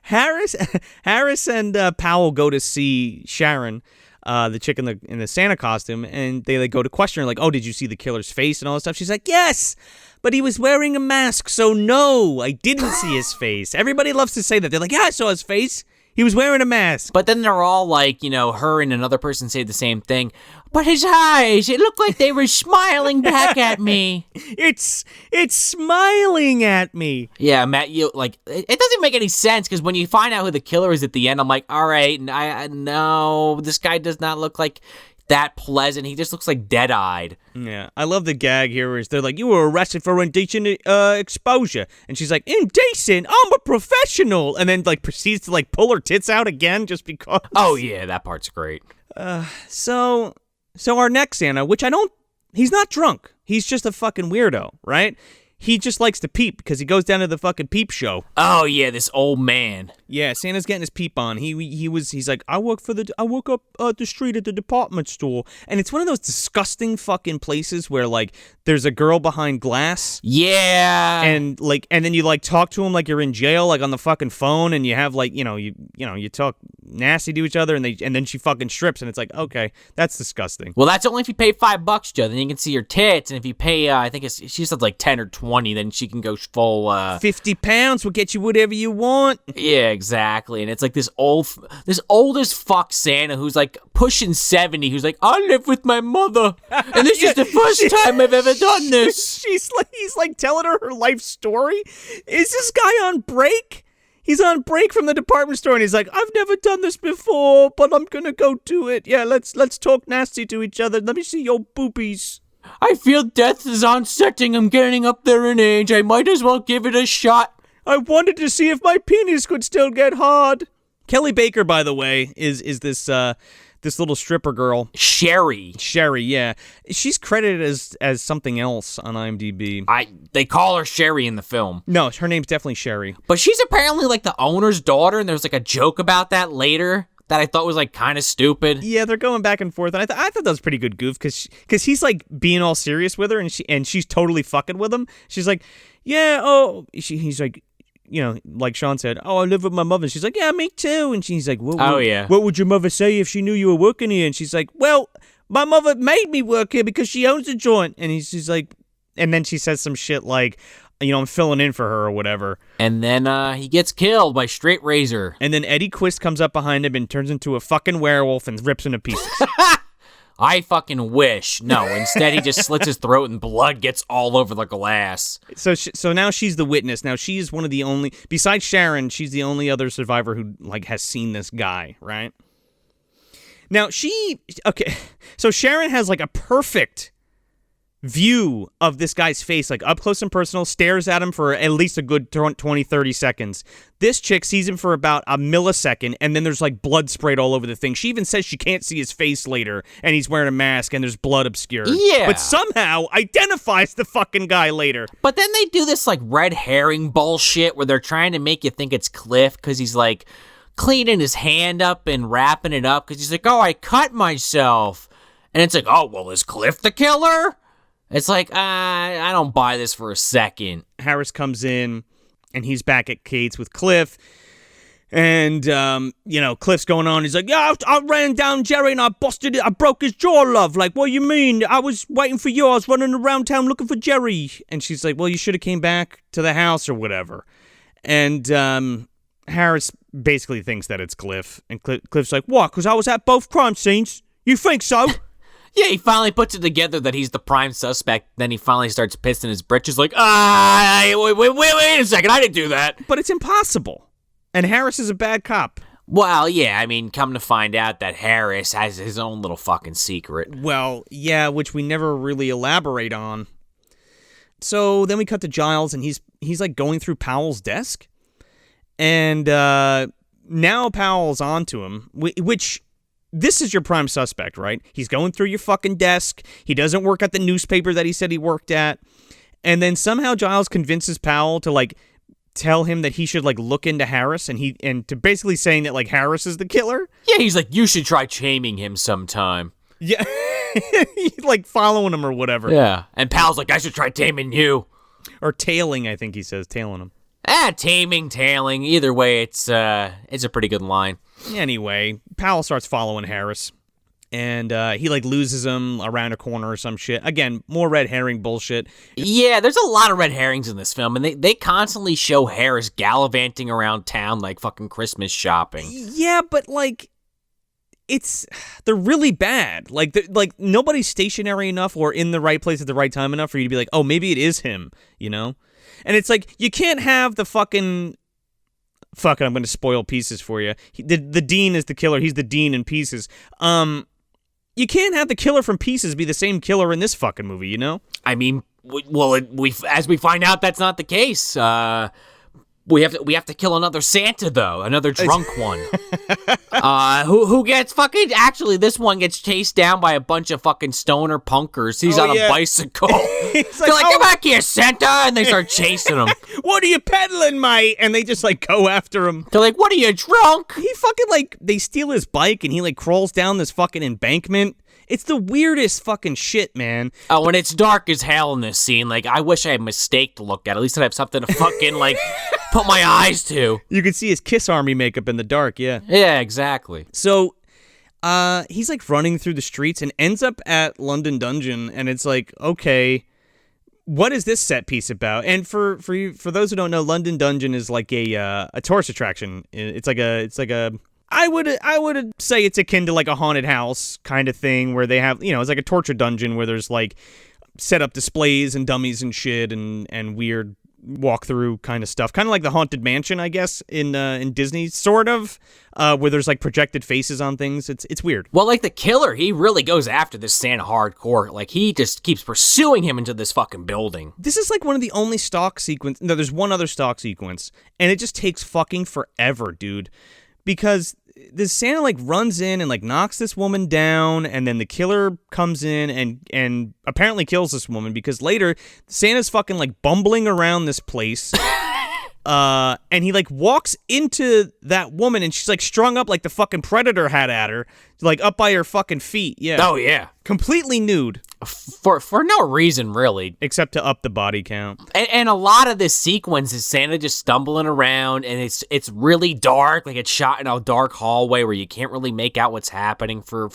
Harris and Powell go to see Sharon, the chick in the Santa costume, and they like go to question her, like, oh, did you see the killer's face and all that stuff? She's like, yes, but he was wearing a mask, so no, I didn't see his face. Everybody loves to say that. They're like, yeah, I saw his face. He was wearing a mask. But then they're all like, her and another person say the same thing. But his eyes, it looked like they were smiling back at me. It's smiling at me. Yeah, Matt, it doesn't make any sense, because when you find out who the killer is at the end, I'm like, all right, no, this guy does not look like that pleasant. He just looks like dead-eyed. Yeah, I love the gag here where they're like, you were arrested for indecent exposure. And she's like, indecent? I'm a professional. And then like proceeds to like pull her tits out again just because. Oh, yeah, that part's great. So our next Santa, he's not drunk. He's just a fucking weirdo, right? He just likes to peep because he goes down to the fucking peep show. Oh yeah, this old man. Yeah, Santa's getting his peep on. He's like, I work up the street at the department store, and it's one of those disgusting fucking places where like there's a girl behind glass. Yeah. And then you like talk to him like you're in jail, like on the fucking phone, and you have like you talk nasty to each other, and then she fucking strips, and it's like, okay, that's disgusting. Well, that's only if you pay $5, Joe. Then you can see her tits, and if you pay, I think she said like 10 or 20, then she can go full. 50 pounds will get you whatever you want. Yeah, exactly. And it's like this old as fuck Santa who's like pushing 70, who's like, I live with my mother, and this is the first time I've ever done this. He's like telling her life story. Is this guy on break? He's on break from the department store, and he's like, I've never done this before, but I'm gonna go do it. Yeah, let's talk nasty to each other. Let me see your boobies. I feel death is on setting. I'm getting up there in age. I might as well give it a shot. I wanted to see if my penis could still get hard. Kelly Baker, by the way, is this little stripper girl. Sherry, yeah. She's credited as something else on IMDb. They call her Sherry in the film. No, her name's definitely Sherry. But she's apparently like the owner's daughter, and there's like a joke about that later that I thought was like kind of stupid. Yeah, they're going back and forth, and I thought that was a pretty good goof because he's like being all serious with her, and she's totally fucking with him. She's like, yeah, oh, he's like, like Sean said, oh, I live with my mother. And she's like, yeah, me too. And she's like, what would your mother say if she knew you were working here? And she's like, well, my mother made me work here because she owns a joint. And she's like, and then she says some shit like, I'm filling in for her or whatever. And then he gets killed by straight razor. And then Eddie Quist comes up behind him and turns into a fucking werewolf and rips him to pieces. I fucking wish. No, instead he just slits his throat and blood gets all over the glass. So now she's the witness. Now she is one of the only, besides Sharon, she's the only other survivor who has seen this guy, right? Now so Sharon has a perfect view of this guy's face, up close and personal, stares at him for at least a good 20, 30 seconds. This chick sees him for about a millisecond, and then there's blood sprayed all over the thing. She even says she can't see his face later, and he's wearing a mask, and there's blood obscured. Yeah. But somehow identifies the fucking guy later. But then they do this red herring bullshit where they're trying to make you think it's Cliff because he's cleaning his hand up and wrapping it up because he's like, oh, I cut myself. And it's like, oh, well, is Cliff the killer? It's I don't buy this for a second. Harris comes in, and he's back at Kate's with Cliff. And, Cliff's going on. He's like, yeah, I ran down Jerry, and I broke his jaw, love. What do you mean? I was waiting for you. I was running around town looking for Jerry. And she's like, well, you should have came back to the house or whatever. And Harris basically thinks that it's Cliff. And Cliff's like, what? Because I was at both crime scenes? You think so? Yeah, he finally puts it together that he's the prime suspect. Then he finally starts pissing his britches wait a second, I didn't do that. But it's impossible. And Harris is a bad cop. Well, yeah, I mean, come to find out that Harris has his own little fucking secret. Well, yeah, which we never really elaborate on. So then we cut to Giles, and he's going through Powell's desk. And now Powell's onto him, which... This is your prime suspect, right? He's going through your fucking desk. He doesn't work at the newspaper that he said he worked at. And then somehow Giles convinces Powell to tell him that he should look into Harris and to basically saying that Harris is the killer. Yeah, he's like, you should try taming him sometime. Yeah. Following him or whatever. Yeah. And Powell's like, I should try taming you. Or tailing, I think he says, tailing him. Taming, tailing. Either way, it's a pretty good line. Anyway, Powell starts following Harris, and he loses him around a corner or some shit. Again, more red herring bullshit. Yeah, there's a lot of red herrings in this film, and they constantly show Harris gallivanting around town like fucking Christmas shopping. Yeah, but they're really bad. Nobody's stationary enough or in the right place at the right time enough for you to be like, oh, maybe it is him, And it's you can't have the fucking... Fuck it, I'm going to spoil Pieces for you. The Dean is the killer. He's the Dean in Pieces. You can't have the killer from Pieces be the same killer in this fucking movie, I mean, as we find out, that's not the case. We have to kill another Santa, though. Another drunk one. Who gets fucking... Actually, this one gets chased down by a bunch of fucking stoner punkers. He's on a bicycle. They're come back here, Santa! And they start chasing him. What are you peddling, mate? And they just, go after him. They're like, what are you, drunk? He fucking, they steal his bike, and he, crawls down this fucking embankment. It's the weirdest fucking shit, man. Oh, and it's dark as hell in this scene. I wish I had a mistake to look at. At least I'd have something to fucking, put my eyes to. You could see his Kiss Army makeup in the dark, yeah. Yeah, exactly. So, he's, running through the streets and ends up at London Dungeon, and it's okay, what is this set piece about? And for those who don't know, London Dungeon is a tourist attraction. It's like a I would say it's akin to a haunted house kind of thing where they have, it's like a torture dungeon where there's set up displays and dummies and shit and weird walkthrough kind of stuff. Kind of like the Haunted Mansion, I guess, in Disney, sort of, where there's projected faces on things. It's weird. Well, the killer, he really goes after this Santa hardcore. He just keeps pursuing him into this fucking building. This is one of the only stock sequence. No, there's one other stock sequence, and it just takes fucking forever, dude. Because this Santa runs in and knocks this woman down, and then the killer comes in and apparently kills this woman because later Santa's fucking bumbling around this place. And he walks into that woman and she's strung up like the fucking Predator had at her, up by her fucking feet. Yeah. Oh yeah. Completely nude. For no reason, really. Except to up the body count. And a lot of this sequence is Santa just stumbling around, and it's really dark. It's shot in a dark hallway where you can't really make out what's happening for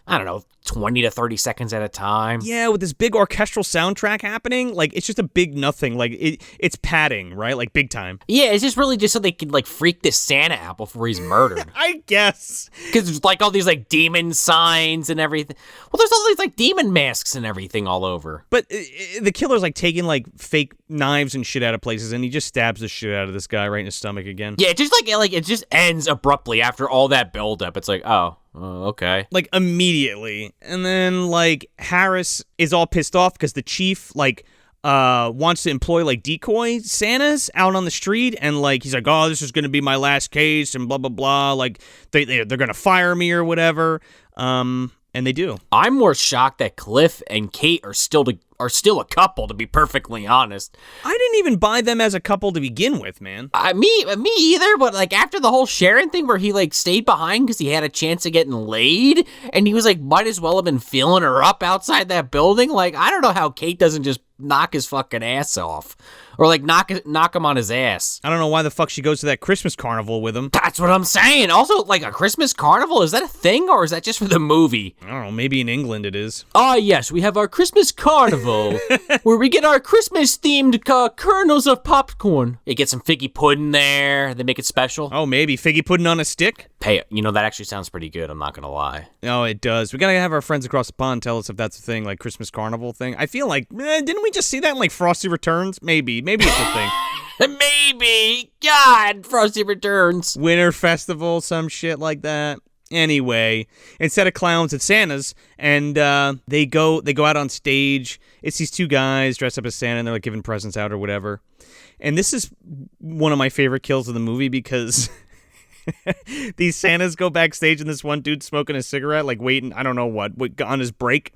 I don't know, 20 to 30 seconds at a time. Yeah, with this big orchestral soundtrack happening, like, it's just a big nothing. Like, it's padding, right? Like, big time. Yeah, it's just really just so they could, like, freak this Santa out before he's murdered. I guess. Because there's, like, all these, like, demon signs and everything. Well, there's all these, like, demon masks and everything all over. But the killer's, like, taking, like, fake knives and shit out of places, and he just stabs the shit out of this guy right in his stomach again. Yeah, it just, like, it just ends abruptly after all that buildup. It's like, oh, okay. Like, immediately. And then, like, Harris is all pissed off because the chief, like, wants to employ, like, decoy Santas out on the street, and, like, he's like, oh, this is going to be my last case, and blah, blah, blah. Like, they're going to fire me or whatever. And they do. I'm more shocked that Cliff and Kate are still a couple, to be perfectly honest. I didn't even buy them as a couple to begin with, man. Me either, but like after the whole Sharon thing where he like stayed behind because he had a chance of getting laid, and he was like, might as well have been feeling her up outside that building. Like, I don't know how Kate doesn't just knock his fucking ass off. Or like knock him on his ass. I don't know why the fuck she goes to that Christmas carnival with him. That's what I'm saying. Also, like a Christmas carnival, is that a thing or is that just for the movie? I don't know, maybe in England it is. Ah, yes, we have our Christmas carnival where we get our Christmas themed kernels of popcorn. You get some figgy pudding there. They make it special. Oh, maybe figgy pudding on a stick? Hey, that actually sounds pretty good. I'm not gonna lie. Oh, it does. We gotta have our friends across the pond tell us if that's a thing, like Christmas carnival thing. I feel like, didn't we just see that in like Frosty Returns? Maybe it's a thing. Maybe. God, Frosty Returns. Winter Festival, some shit like that. Anyway, instead of clowns, it's Santas, and they go out on stage. It's these two guys dressed up as Santa, and they're like giving presents out or whatever. And this is one of my favorite kills of the movie because these Santas go backstage, and this one dude's smoking a cigarette, like waiting, I don't know what on his break.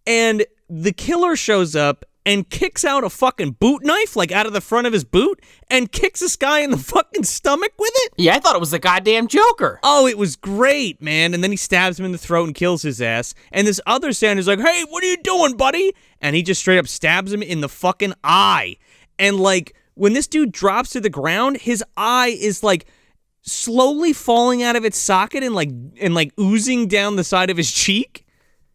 And the killer shows up and kicks out a fucking boot knife, like out of the front of his boot, and kicks this guy in the fucking stomach with it. Yeah, I thought it was the goddamn Joker. Oh, it was great, man. And then he stabs him in the throat and kills his ass. And this other Santa's like, hey, what are you doing, buddy? And he just straight up stabs him in the fucking eye. And like, when this dude drops to the ground, his eye is like slowly falling out of its socket and like oozing down the side of his cheek.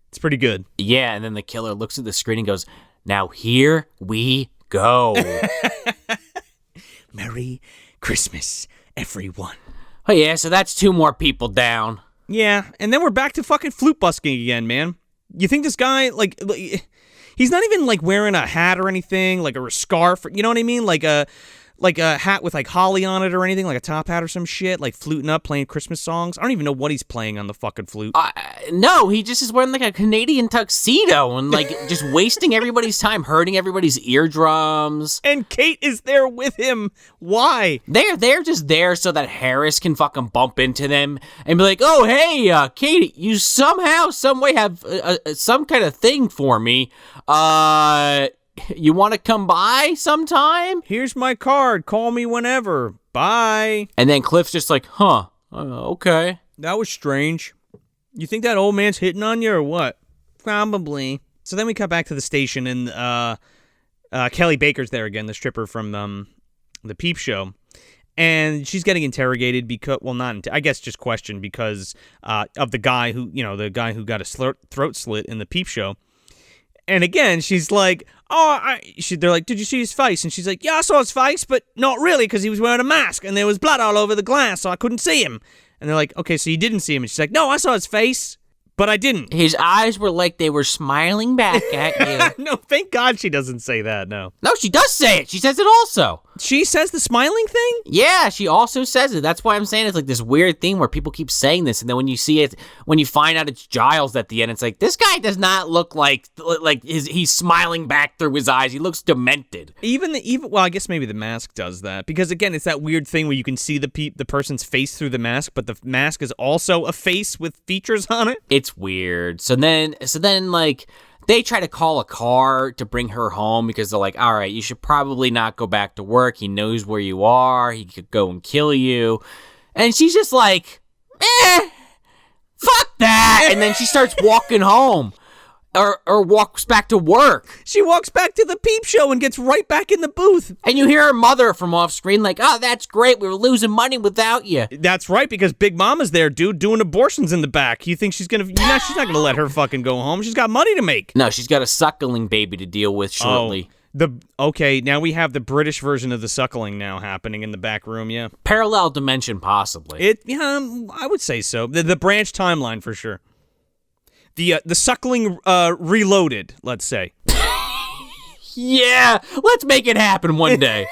It's pretty good. Yeah, and then the killer looks at the screen and goes, now here we go. Merry Christmas, everyone. Oh yeah, so that's 2 more people down. Yeah, and then we're back to fucking flute busking again, man. You think this guy, like he's not even like wearing a hat or anything, like a scarf, you know what I mean? Like a hat with like holly on it or anything, like a top hat or some shit, like fluting up, playing Christmas songs. I don't even know what he's playing on the fucking flute. No, he just is wearing like a Canadian tuxedo and like just wasting everybody's time, hurting everybody's eardrums. And Kate is there with him. Why? They're just there so that Harris can fucking bump into them and be like, oh, hey, Katie, you somehow, some way have some kind of thing for me. You want to come by sometime? Here's my card. Call me whenever. Bye. And then Cliff's just like, okay. That was strange. You think that old man's hitting on you or what? Probably. So then we cut back to the station, and Kelly Baker's there again, the stripper from the Peep Show. And she's getting interrogated because, well, I guess just questioned because of the guy who got his throat slit in the Peep Show. And again, she's like, they're like, did you see his face? And she's like, yeah, I saw his face, but not really because he was wearing a mask and there was blood all over the glass, so I couldn't see him. And they're like, okay, so you didn't see him. And she's like, no, I saw his face, but I didn't. His eyes were like they were smiling back at you. No, thank God she doesn't say that, no. No, she does say it. She says it also. She says the smiling thing? Yeah, she also says it. That's why I'm saying it's like this weird thing where people keep saying this, and then when you see it, when you find out it's Giles at the end, it's like, this guy does not look like he's smiling back through his eyes. He looks demented. Well, I guess maybe the mask does that, because again, it's that weird thing where you can see the person's face through the mask, but the mask is also a face with features on it. It's weird. So then like, they try to call a car to bring her home because they're like, all right, you should probably not go back to work. He knows where you are. He could go and kill you. And she's just like, fuck that. And then she starts walking home. or walks back to work. She walks back to the peep show and gets right back in the booth. And you hear her mother from off screen like, oh, that's great. We were losing money without you. That's right, because Big Mama's there, dude, doing abortions in the back. You think she's going to... she's not going to let her fucking go home. She's got money to make. No, she's got a suckling baby to deal with shortly. Okay, now we have the British version of the suckling now happening in the back room, yeah. Parallel dimension, possibly. I would say so. The branch timeline, for sure. The suckling reloaded, let's say. Yeah, let's make it happen one day.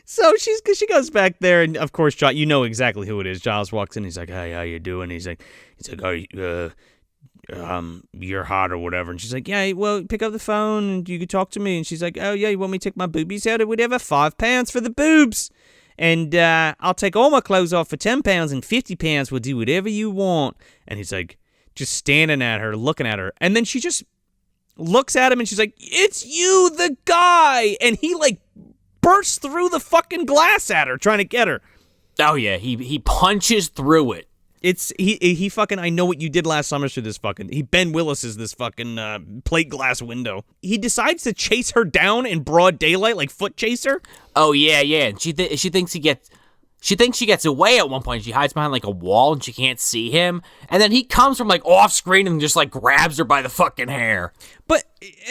So she goes back there, and of course, you know exactly who it is. Giles walks in, he's like, "Hey, how you doing?" He's like, "Oh, you're hot or whatever." And she's like, "Yeah, well, pick up the phone and you can talk to me." And she's like, "Oh yeah, you want me to take my boobies out or whatever? £5 for the boobs. And I'll take all my clothes off for £10 and £50. We'll do whatever you want." And he's like, just standing at her, looking at her. And then she just looks at him and she's like, "It's you, the guy." And he like bursts through the fucking glass at her, trying to get her. Oh yeah, he punches through it. It's he fucking, I know what you did last summer to this fucking, Ben Willis is this fucking plate glass window. He decides to chase her down in broad daylight, like foot chaser. Oh yeah. And she thinks she gets away at one point. She hides behind like a wall and she can't see him. And then he comes from like off screen and just like grabs her by the fucking hair.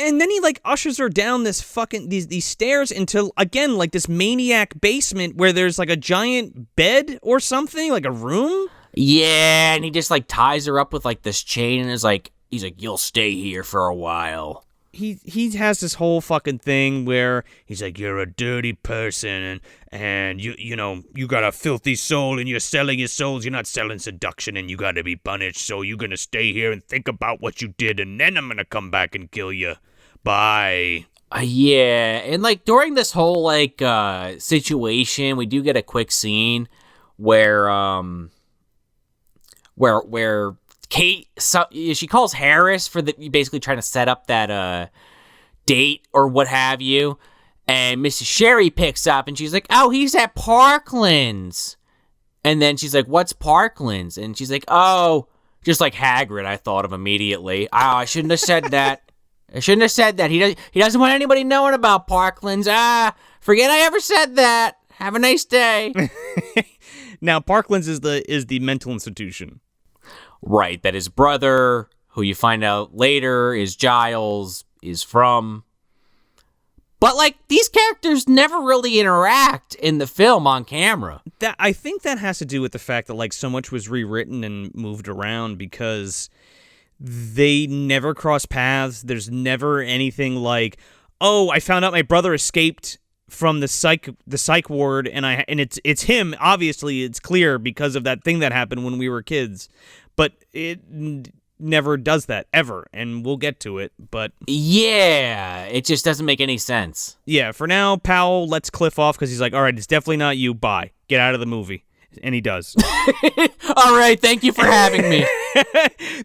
And then he like ushers her down this fucking these stairs into, again, like this maniac basement where there's like a giant bed or something, like a room. Yeah, and he just like ties her up with like this chain and he's like, "You'll stay here for a while." He has this whole fucking thing where he's like, "You're a dirty person and you know, you got a filthy soul and you're selling your souls. You're not selling seduction and you got to be punished. So you're going to stay here and think about what you did and then I'm going to come back and kill you. Bye." Yeah, and like during this whole like situation, we do get a quick scene where Kate, she calls Harris for basically trying to set up that date or what have you, and Mrs. Sherry picks up and she's like, "Oh, he's at Parkland's," and then she's like, "What's Parkland's?" And she's like, "Oh, just like Hagrid." I thought of immediately. Oh, I shouldn't have said that. He doesn't want anybody knowing about Parkland's. Forget I ever said that. Have a nice day. Now, Parkland's is the mental institution. Right, that his brother, who you find out later is Giles, is from. But, like, these characters never really interact in the film on camera. I think that has to do with the fact that, like, so much was rewritten and moved around because they never cross paths. There's never anything like, "Oh, I found out my brother escaped from the psych ward and it's him. Obviously, it's clear because of that thing that happened when we were kids." But it never does that, ever, and we'll get to it, but... Yeah, it just doesn't make any sense. Yeah, for now, Powell lets Cliff off because he's like, "All right, it's definitely not you, bye. Get out of the movie." And he does. "All right, thank you for having me."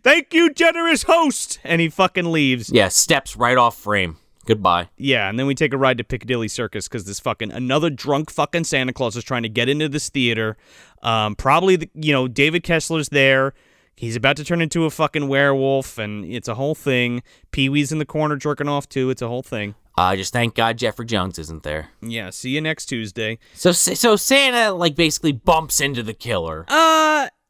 "Thank you, generous host!" And he fucking leaves. Yeah, steps right off frame. Goodbye. Yeah, and then we take a ride to Piccadilly Circus because another drunk fucking Santa Claus is trying to get into this theater. Probably, David Kessler's there. He's about to turn into a fucking werewolf, and it's a whole thing. Pee-wee's in the corner jerking off, too. It's a whole thing. Just thank God Jeffrey Jones isn't there. Yeah, see you next Tuesday. So Santa, like, basically bumps into the killer.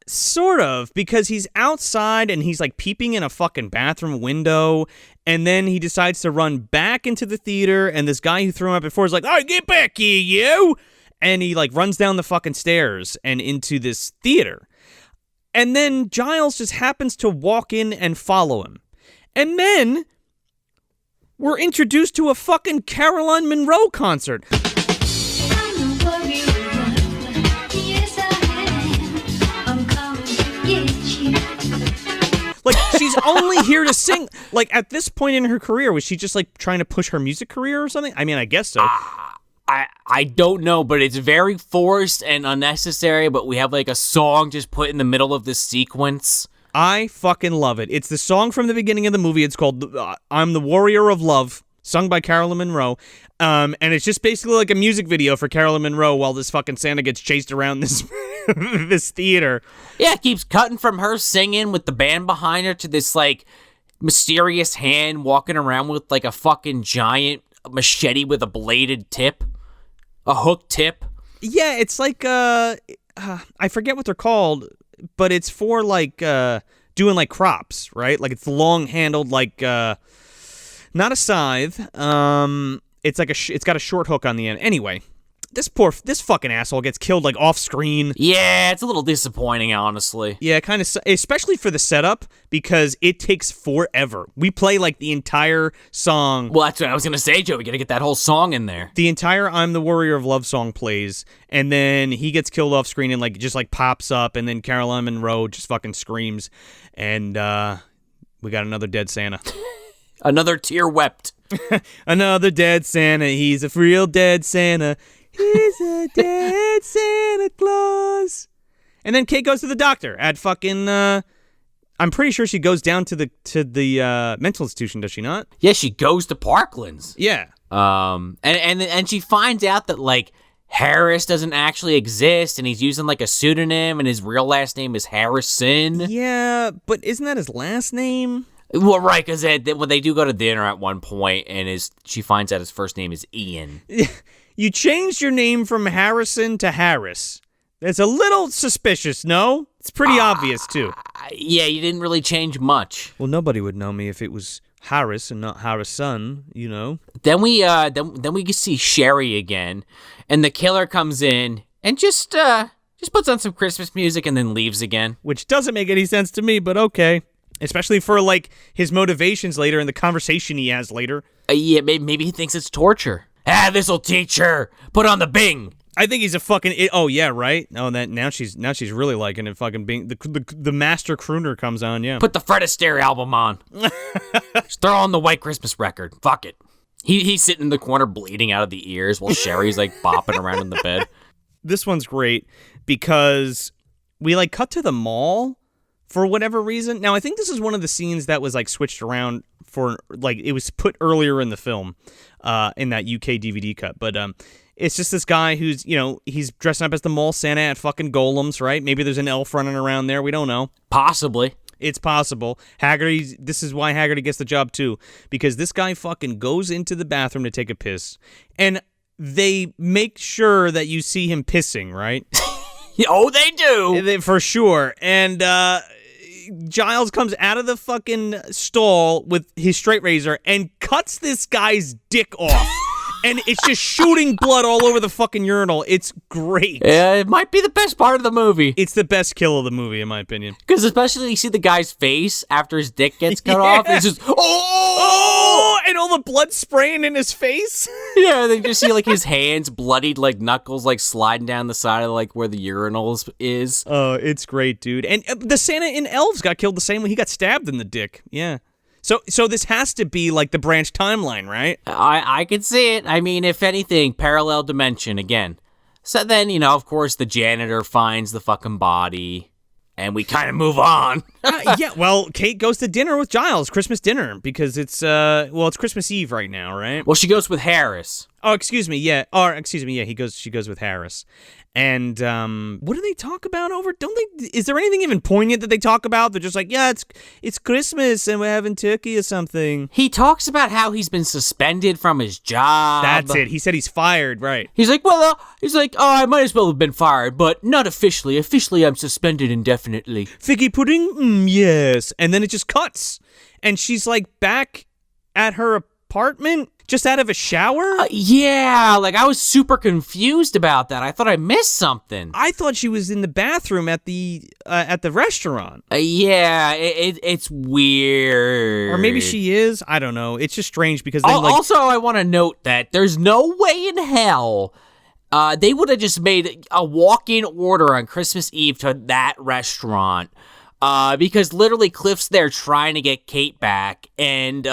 Sort of, because he's outside, and he's, like, peeping in a fucking bathroom window, and then he decides to run back into the theater, and this guy who threw him out before is like, "All right, get back here, you!" And he, like, runs down the fucking stairs and into this theater. And then Giles just happens to walk in and follow him. And then we're introduced to a fucking Caroline Monroe concert. Like, she's only here to sing. Like, at this point in her career, was she just, like, trying to push her music career or something? I mean, I guess so. I don't know, but it's very forced and unnecessary, but we have like a song just put in the middle of this sequence. I fucking love it. It's the song from the beginning of the movie. It's called "I'm the Warrior of Love," sung by Caroline Monroe. And it's just basically like a music video for Caroline Monroe while this fucking Santa gets chased around this this theater. Yeah, it keeps cutting from her singing with the band behind her to this, like, mysterious hand walking around with, like, a fucking giant machete with a bladed tip. A hook tip. Yeah, it's like, I forget what they're called, but it's for, like, doing, like, crops, right? Like, it's long-handled, like, not a scythe. It's like it's got a short hook on the end. Anyway, this fucking asshole gets killed, like, off screen. Yeah, it's a little disappointing, honestly. Yeah, kind of, especially for the setup, because it takes forever. We play, like, the entire song. Well, that's what I was going to say, Joe. We got to get that whole song in there. The entire I'm the Warrior of Love song plays, and then he gets killed off screen and, like, just, like, pops up, and then Caroline Monroe just fucking screams, and we got another dead Santa. Another tear wept. Another dead Santa. He's a real dead Santa. He's a dead Santa Claus. And then Kate goes to the doctor at fucking, I'm pretty sure she goes down to the mental institution, does she not? Yeah, she goes to Parkland's. Yeah. And she finds out that, like, Harris doesn't actually exist, and he's using, like, a pseudonym, and his real last name is Harrison. Yeah, but isn't that his last name? Well, right, because when they do go to dinner at one point, and she finds out his first name is Ian. You changed your name from Harrison to Harris. That's a little suspicious, no? It's pretty obvious, too. Yeah, you didn't really change much. Well, nobody would know me if it was Harris and not Harrison, you know? Then we see Sherry again, and the killer comes in and just puts on some Christmas music and then leaves again. Which doesn't make any sense to me, but okay. Especially for, like, his motivations later and the conversation he has later. Yeah, maybe he thinks it's torture. This'll teach her. Put on the Bing. I think he's a fucking. Oh yeah, right. Oh, that now she's really liking it. Fucking Bing. The master crooner comes on. Yeah. Put the Fred Astaire album on. Just throw on the White Christmas record. Fuck it. He's sitting in the corner bleeding out of the ears while Sherry's like bopping around in the bed. This one's great because we like cut to the mall for whatever reason. Now I think this is one of the scenes that was like switched around for like it was put earlier in the film, in that UK DVD cut. But it's just this guy who's he's dressing up as the mall Santa at fucking Golems, right? Maybe there's an elf running around there. We don't know. Possibly. It's possible. This is why Haggerty gets the job too, because this guy fucking goes into the bathroom to take a piss, and they make sure that you see him pissing, right? Oh, they do. For sure. And Giles comes out of the fucking stall with his straight razor and cuts this guy's dick off. And it's just shooting blood all over the fucking urinal. It's great. Yeah, it might be the best part of the movie. It's the best kill of the movie, in my opinion. Because especially you see the guy's face after his dick gets cut off. It's just, oh! And all the blood spraying in his face. Yeah, then you just see like his hands bloodied, like knuckles, like sliding down the side of like where the urinals is. Oh, it's great, dude. And the Santa in Elves got killed the same way. He got stabbed in the dick. Yeah. So this has to be like the branch timeline, right? I could see it. I mean, if anything, parallel dimension again. So then, of course, the janitor finds the fucking body, and we kind of move on. Yeah, well, Kate goes to dinner with Giles, Christmas dinner, because it's Christmas Eve right now, right? Well, she goes with Harris. Oh, excuse me, yeah. She goes with Harris. And what do they talk about over? Is there anything even poignant that they talk about? They're just like, yeah, it's Christmas and we're having turkey or something. He talks about how he's been suspended from his job. That's it. He said he's fired, right? He's like, I might as well have been fired, but not officially. Officially, I'm suspended indefinitely. Figgy pudding? Yes. And then it just cuts. And she's like back at her apartment. Just out of a shower? Yeah, like I was super confused about that. I thought I missed something. I thought she was in the bathroom at the restaurant. Yeah, it's weird. Or maybe she is. I don't know. It's just strange because then, also I want to note that there's no way in hell they would have just made a walk-in order on Christmas Eve to that restaurant. Because literally Cliff's there trying to get Kate back, and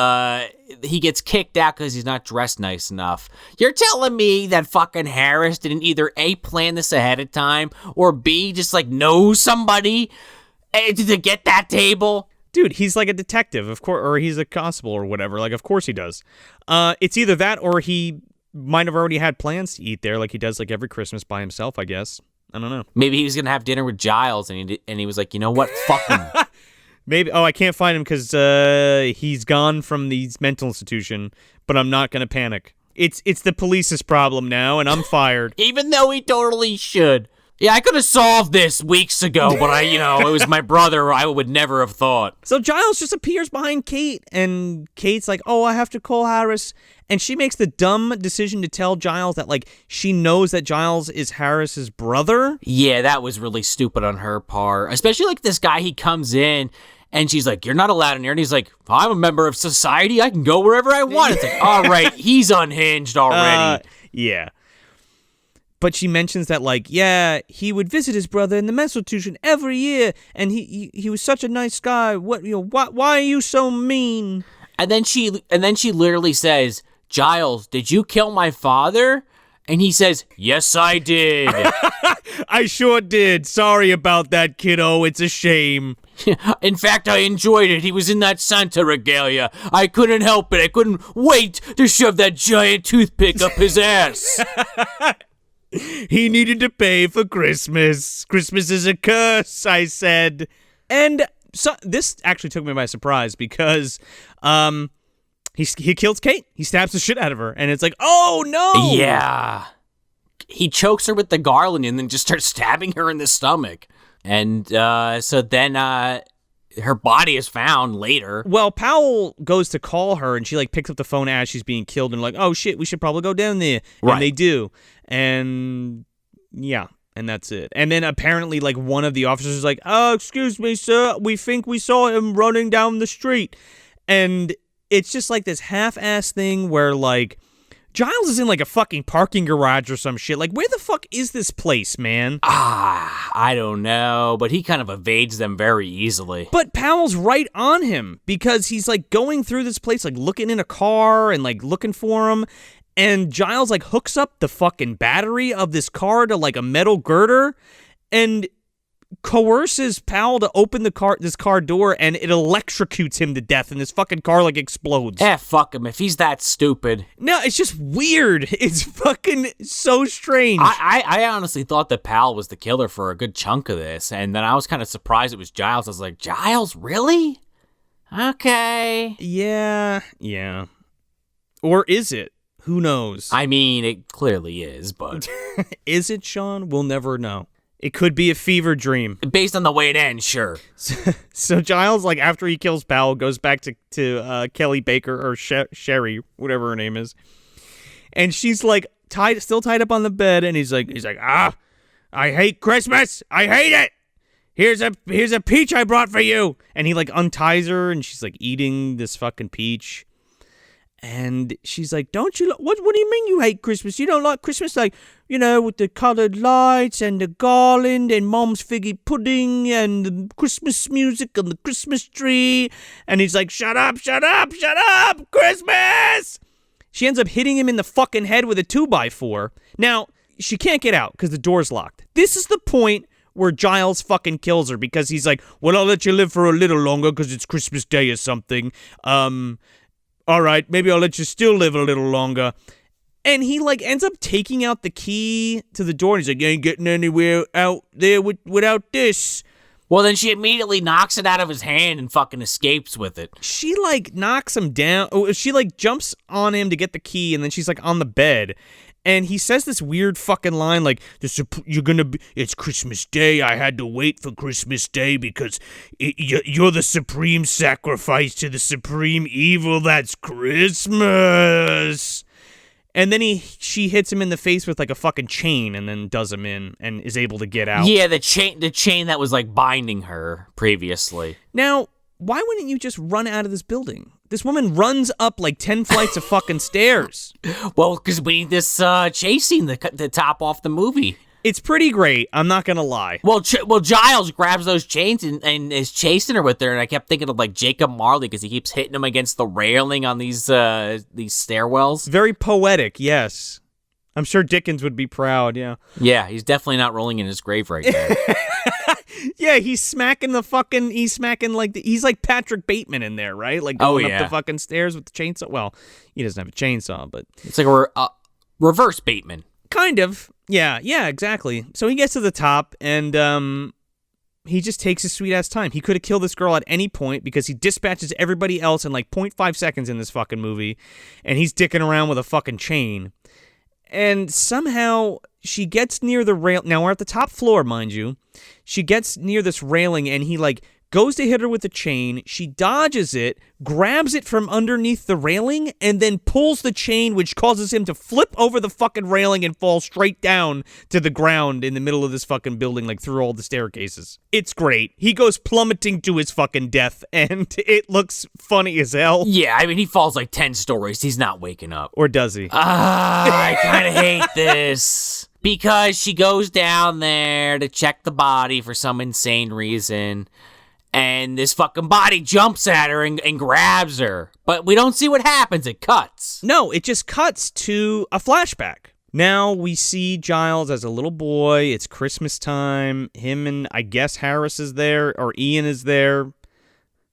he gets kicked out because he's not dressed nice enough. You're telling me that fucking Harris didn't either A, plan this ahead of time, or B, just like know somebody to get that table? Dude, he's like a detective, of course, or he's a constable or whatever. Like, of course he does. It's either that or he might have already had plans to eat there, like he does like every Christmas by himself, I guess. I don't know. Maybe he was going to have dinner with Giles, and he was like, you know what? Fuck him. Maybe. Oh, I can't find him because he's gone from the mental institution, but I'm not going to panic. It's the police's problem now, and I'm fired. Even though he totally should. Yeah, I could have solved this weeks ago, but it was my brother. I would never have thought. So Giles just appears behind Kate, and Kate's like, oh, I have to call Harris. And she makes the dumb decision to tell Giles that, like, she knows that Giles is Harris's brother. Yeah, that was really stupid on her part. Especially, like, this guy, he comes in, and she's like, you're not allowed in here. And he's like, I'm a member of society. I can go wherever I want. It's like, all right, he's unhinged already. Yeah. But she mentions that, like, yeah, he would visit his brother in the mental institution every year, and he was such a nice guy. Why are you so mean? And then she literally says, Giles, did you kill my father? And he says, yes, I did. I sure did. Sorry about that, kiddo. It's a shame. In fact, I enjoyed it. He was in that Santa regalia. I couldn't help it. I couldn't wait to shove that giant toothpick up his ass. He needed to pay for Christmas. Christmas is a curse, I said. And so this actually took me by surprise because he kills Kate. He stabs the shit out of her. And it's like, oh, no. Yeah. He chokes her with the garland and then just starts stabbing her in the stomach. And so then her body is found later. Well, Powell goes to call her, and she, like, picks up the phone as she's being killed and, like, oh, shit, we should probably go down there. Right. And they do. And, yeah, and that's it. And then apparently, like, one of the officers is like, oh, excuse me, sir, we think we saw him running down the street. And it's just, like, this half-ass thing where, like, Giles is in, like, a fucking parking garage or some shit. Like, where the fuck is this place, man? I don't know, but he kind of evades them very easily. But Powell's right on him because he's, like, going through this place, like, looking in a car and, like, looking for him. And Giles, like, hooks up the fucking battery of this car to, like, a metal girder and coerces Powell to open this car door, and it electrocutes him to death, and this fucking car, like, explodes. Fuck him if he's that stupid. No, it's just weird. It's fucking so strange. I honestly thought that Powell was the killer for a good chunk of this, and then I was kind of surprised it was Giles. I was like, Giles, really? Okay. Yeah. Or is it? Who knows? I mean, it clearly is, but... Is it, Sean? We'll never know. It could be a fever dream. Based on the way it ends, sure. So Giles, like, after he kills Powell, goes back to Kelly Baker, or Sherry, whatever her name is. And she's, like, still tied up on the bed, and he's like, I hate Christmas. I hate it. Here's a peach I brought for you. And he, like, unties her, and she's, like, eating this fucking peach. And she's like, don't you... What do you mean you hate Christmas? You don't like Christmas? Like, you know, with the colored lights and the garland and Mom's figgy pudding and the Christmas music and the Christmas tree. And he's like, shut up, Christmas! She ends up hitting him in the fucking head with a 2x4. Now, she can't get out because the door's locked. This is the point where Giles fucking kills her because he's like, well, I'll let you live for a little longer because it's Christmas Day or something. All right, maybe I'll let you still live a little longer. And he, like, ends up taking out the key to the door. And he's like, you ain't getting anywhere out there without this. Well, then she immediately knocks it out of his hand and fucking escapes with it. She, like, knocks him down. She, like, jumps on him to get the key, and then she's, like, on the bed. And he says this weird fucking line like, it's Christmas Day. I had to wait for Christmas Day because you're the supreme sacrifice to the supreme evil that's Christmas. And then she hits him in the face with like a fucking chain and then does him in and is able to get out. Yeah, the chain that was like binding her previously. Now, why wouldn't you just run out of this building? This woman runs up like 10 flights of fucking stairs. Well, because we need this chase scene to top off the movie. It's pretty great. I'm not going to lie. Well, Giles grabs those chains and is chasing her with her. And I kept thinking of like Jacob Marley because he keeps hitting him against the railing on these stairwells. Very poetic, yes. I'm sure Dickens would be proud, yeah. Yeah, he's definitely not rolling in his grave right now. Yeah, he's smacking like, he's like Patrick Bateman in there, right? Like going up the fucking stairs with the chainsaw. Well, he doesn't have a chainsaw, but. It's like a reverse Bateman. Kind of. Yeah, exactly. So he gets to the top, and he just takes his sweet-ass time. He could have killed this girl at any point because he dispatches everybody else in like 0.5 seconds in this fucking movie, and he's dicking around with a fucking chain. And somehow she gets near the rail. Now, we're at the top floor, mind you. She gets near this railing, and he like goes to hit her with the chain. She dodges it, grabs it from underneath the railing, and then pulls the chain, which causes him to flip over the fucking railing and fall straight down to the ground in the middle of this fucking building, like through all the staircases. It's great. He goes plummeting to his fucking death, and it looks funny as hell. Yeah, I mean, he falls like 10 stories. He's not waking up. Or does he? I kind of hate this. Because she goes down there to check the body for some insane reason. And this fucking body jumps at her and grabs her. But we don't see what happens. It cuts. No, it just cuts to a flashback. Now we see Giles as a little boy. It's Christmas time. Him and, I guess, Harris is there, or Ian is there.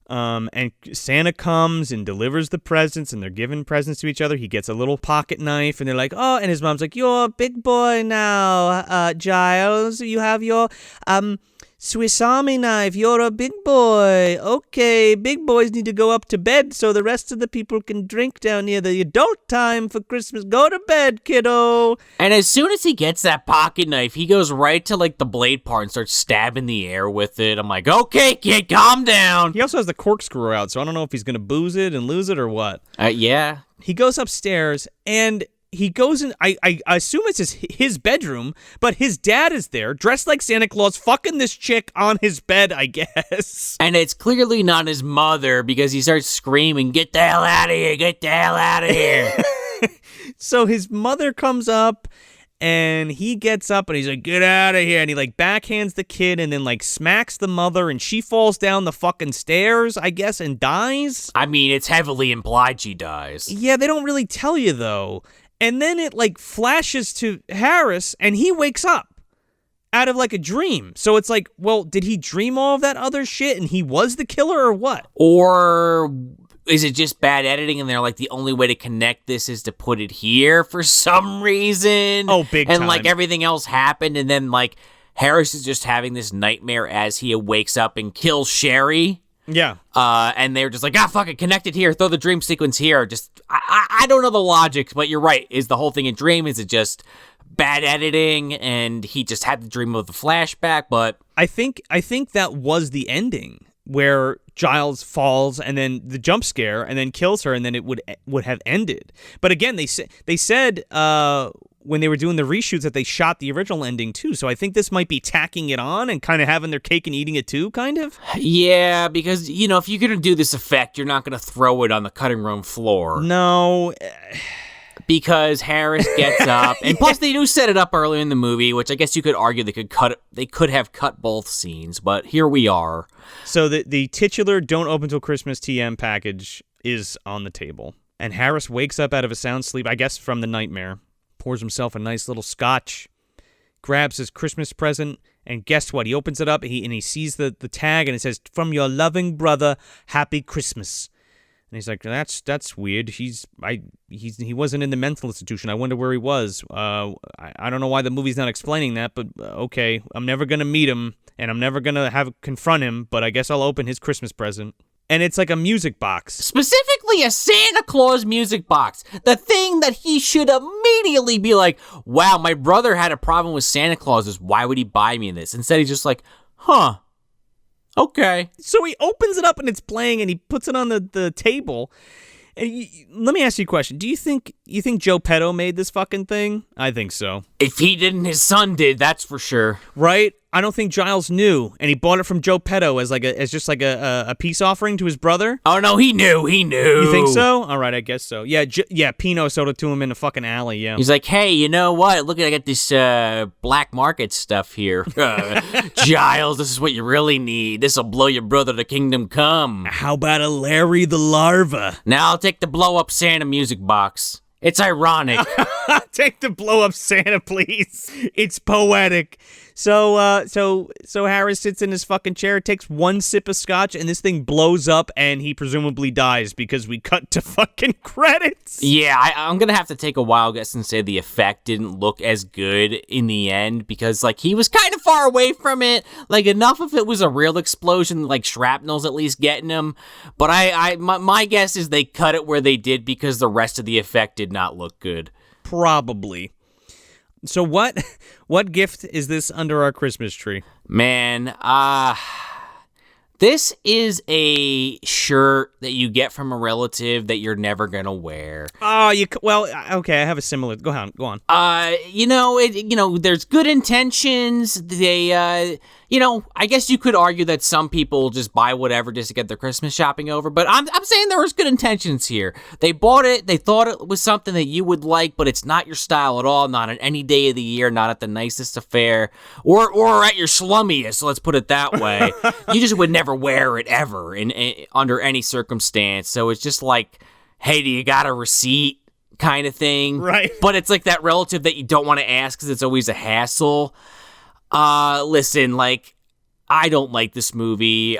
And Santa comes and delivers the presents, and they're giving presents to each other. He gets a little pocket knife, and they're like, oh, and his mom's like, you're a big boy now, Giles. You have your, Swiss Army knife, you're a big boy. Okay, big boys need to go up to bed so the rest of the people can drink down here. The adult time for Christmas. Go to bed, kiddo. And as soon as he gets that pocket knife, he goes right to like the blade part and starts stabbing the air with it. I'm like, okay, kid, calm down. He also has the corkscrew out, so I don't know if he's going to booze it and lose it or what. Yeah. He goes upstairs, and he goes in, I assume it's his bedroom, but his dad is there, dressed like Santa Claus, fucking this chick on his bed, I guess. And it's clearly not his mother because he starts screaming, get the hell out of here, get the hell out of here. So his mother comes up, and he gets up, and he's like, get out of here. And he like backhands the kid and then like smacks the mother, and she falls down the fucking stairs, I guess, and dies. I mean, it's heavily implied she dies. Yeah, they don't really tell you, though. And then it, like, flashes to Harris, and he wakes up out of, like, a dream. So it's like, well, did he dream all of that other shit, and he was the killer, or what? Or is it just bad editing, and they're like, the only way to connect this is to put it here for some reason? Oh, big time. And, like, everything else happened, and then, like, Harris is just having this nightmare as he wakes up and kills Sherry. Yeah. And they're just like, fuck it, connect it here, throw the dream sequence here. Just, I don't know the logic, but you're right. Is the whole thing a dream? Is it just bad editing and he just had the dream of the flashback? But I think that was the ending, where Giles falls and then the jump scare and then kills her, and then it would have ended. But again, they said when they were doing the reshoots that they shot the original ending too. So I think this might be tacking it on and kind of having their cake and eating it too, kind of. Yeah, because, you know, if you're going to do this effect, you're not going to throw it on the cutting room floor. No. Because Harris gets up, and plus they do set it up earlier in the movie, which I guess you could argue they could have cut both scenes, but here we are. So the titular "Don't Open Till Christmas" TM package is on the table, and Harris wakes up out of a sound sleep, I guess from the nightmare, pours himself a nice little scotch, grabs his Christmas present, and guess what? He opens it up, and he sees the tag, and it says, "From your loving brother, Happy Christmas." And he's like, that's weird. He wasn't in the mental institution. I wonder where he was. I don't know why the movie's not explaining that, but okay. I'm never going to meet him, and I'm never going to confront him, but I guess I'll open his Christmas present. And it's like a music box. Specifically a Santa Claus music box. The thing that he should immediately be like, wow, my brother had a problem with Santa Clauses. Why would he buy me this? Instead, he's just like, huh. Okay. So he opens it up and it's playing, and he puts it on the table. And let me ask you a question. Do you think Joe Petto made this fucking thing? I think so. If he didn't, his son did, that's for sure. Right? I don't think Giles knew, and he bought it from Joe Petto as just like a peace offering to his brother. Oh no, he knew. You think so? All right, I guess so. Yeah, Pino sold it to him in the fucking alley. Yeah. He's like, hey, you know what? Look, I got this black market stuff here. Giles, this is what you really need. This will blow your brother to kingdom come. How about a Larry the Larva? Now I'll take the blow up Santa music box. It's ironic. Take the blow up Santa, please. It's poetic. So Harris sits in his fucking chair, takes one sip of scotch, and this thing blows up, and he presumably dies because we cut to fucking credits. Yeah, I'm gonna have to take a wild guess and say the effect didn't look as good in the end because, like, he was kind of far away from it. Like, enough of it was a real explosion, like shrapnel's at least getting him. But my guess is they cut it where they did because the rest of the effect did not look good. Probably. So what gift is this under our Christmas tree? Man, this is a shirt that you get from a relative that you're never gonna wear. Oh, okay, I have a similar. Go on. There's good intentions. They, I guess you could argue that some people just buy whatever just to get their Christmas shopping over. But I'm saying there was good intentions here. They bought it. They thought it was something that you would like, but it's not your style at all. Not on any day of the year. Not at the nicest affair, or at your slummiest. Let's put it that way. You just would never wear it ever under any circumstance. So it's just like, hey, do you got a receipt kind of thing? Right. But it's like that relative that you don't want to ask because it's always a hassle. Listen, like, I don't like this movie.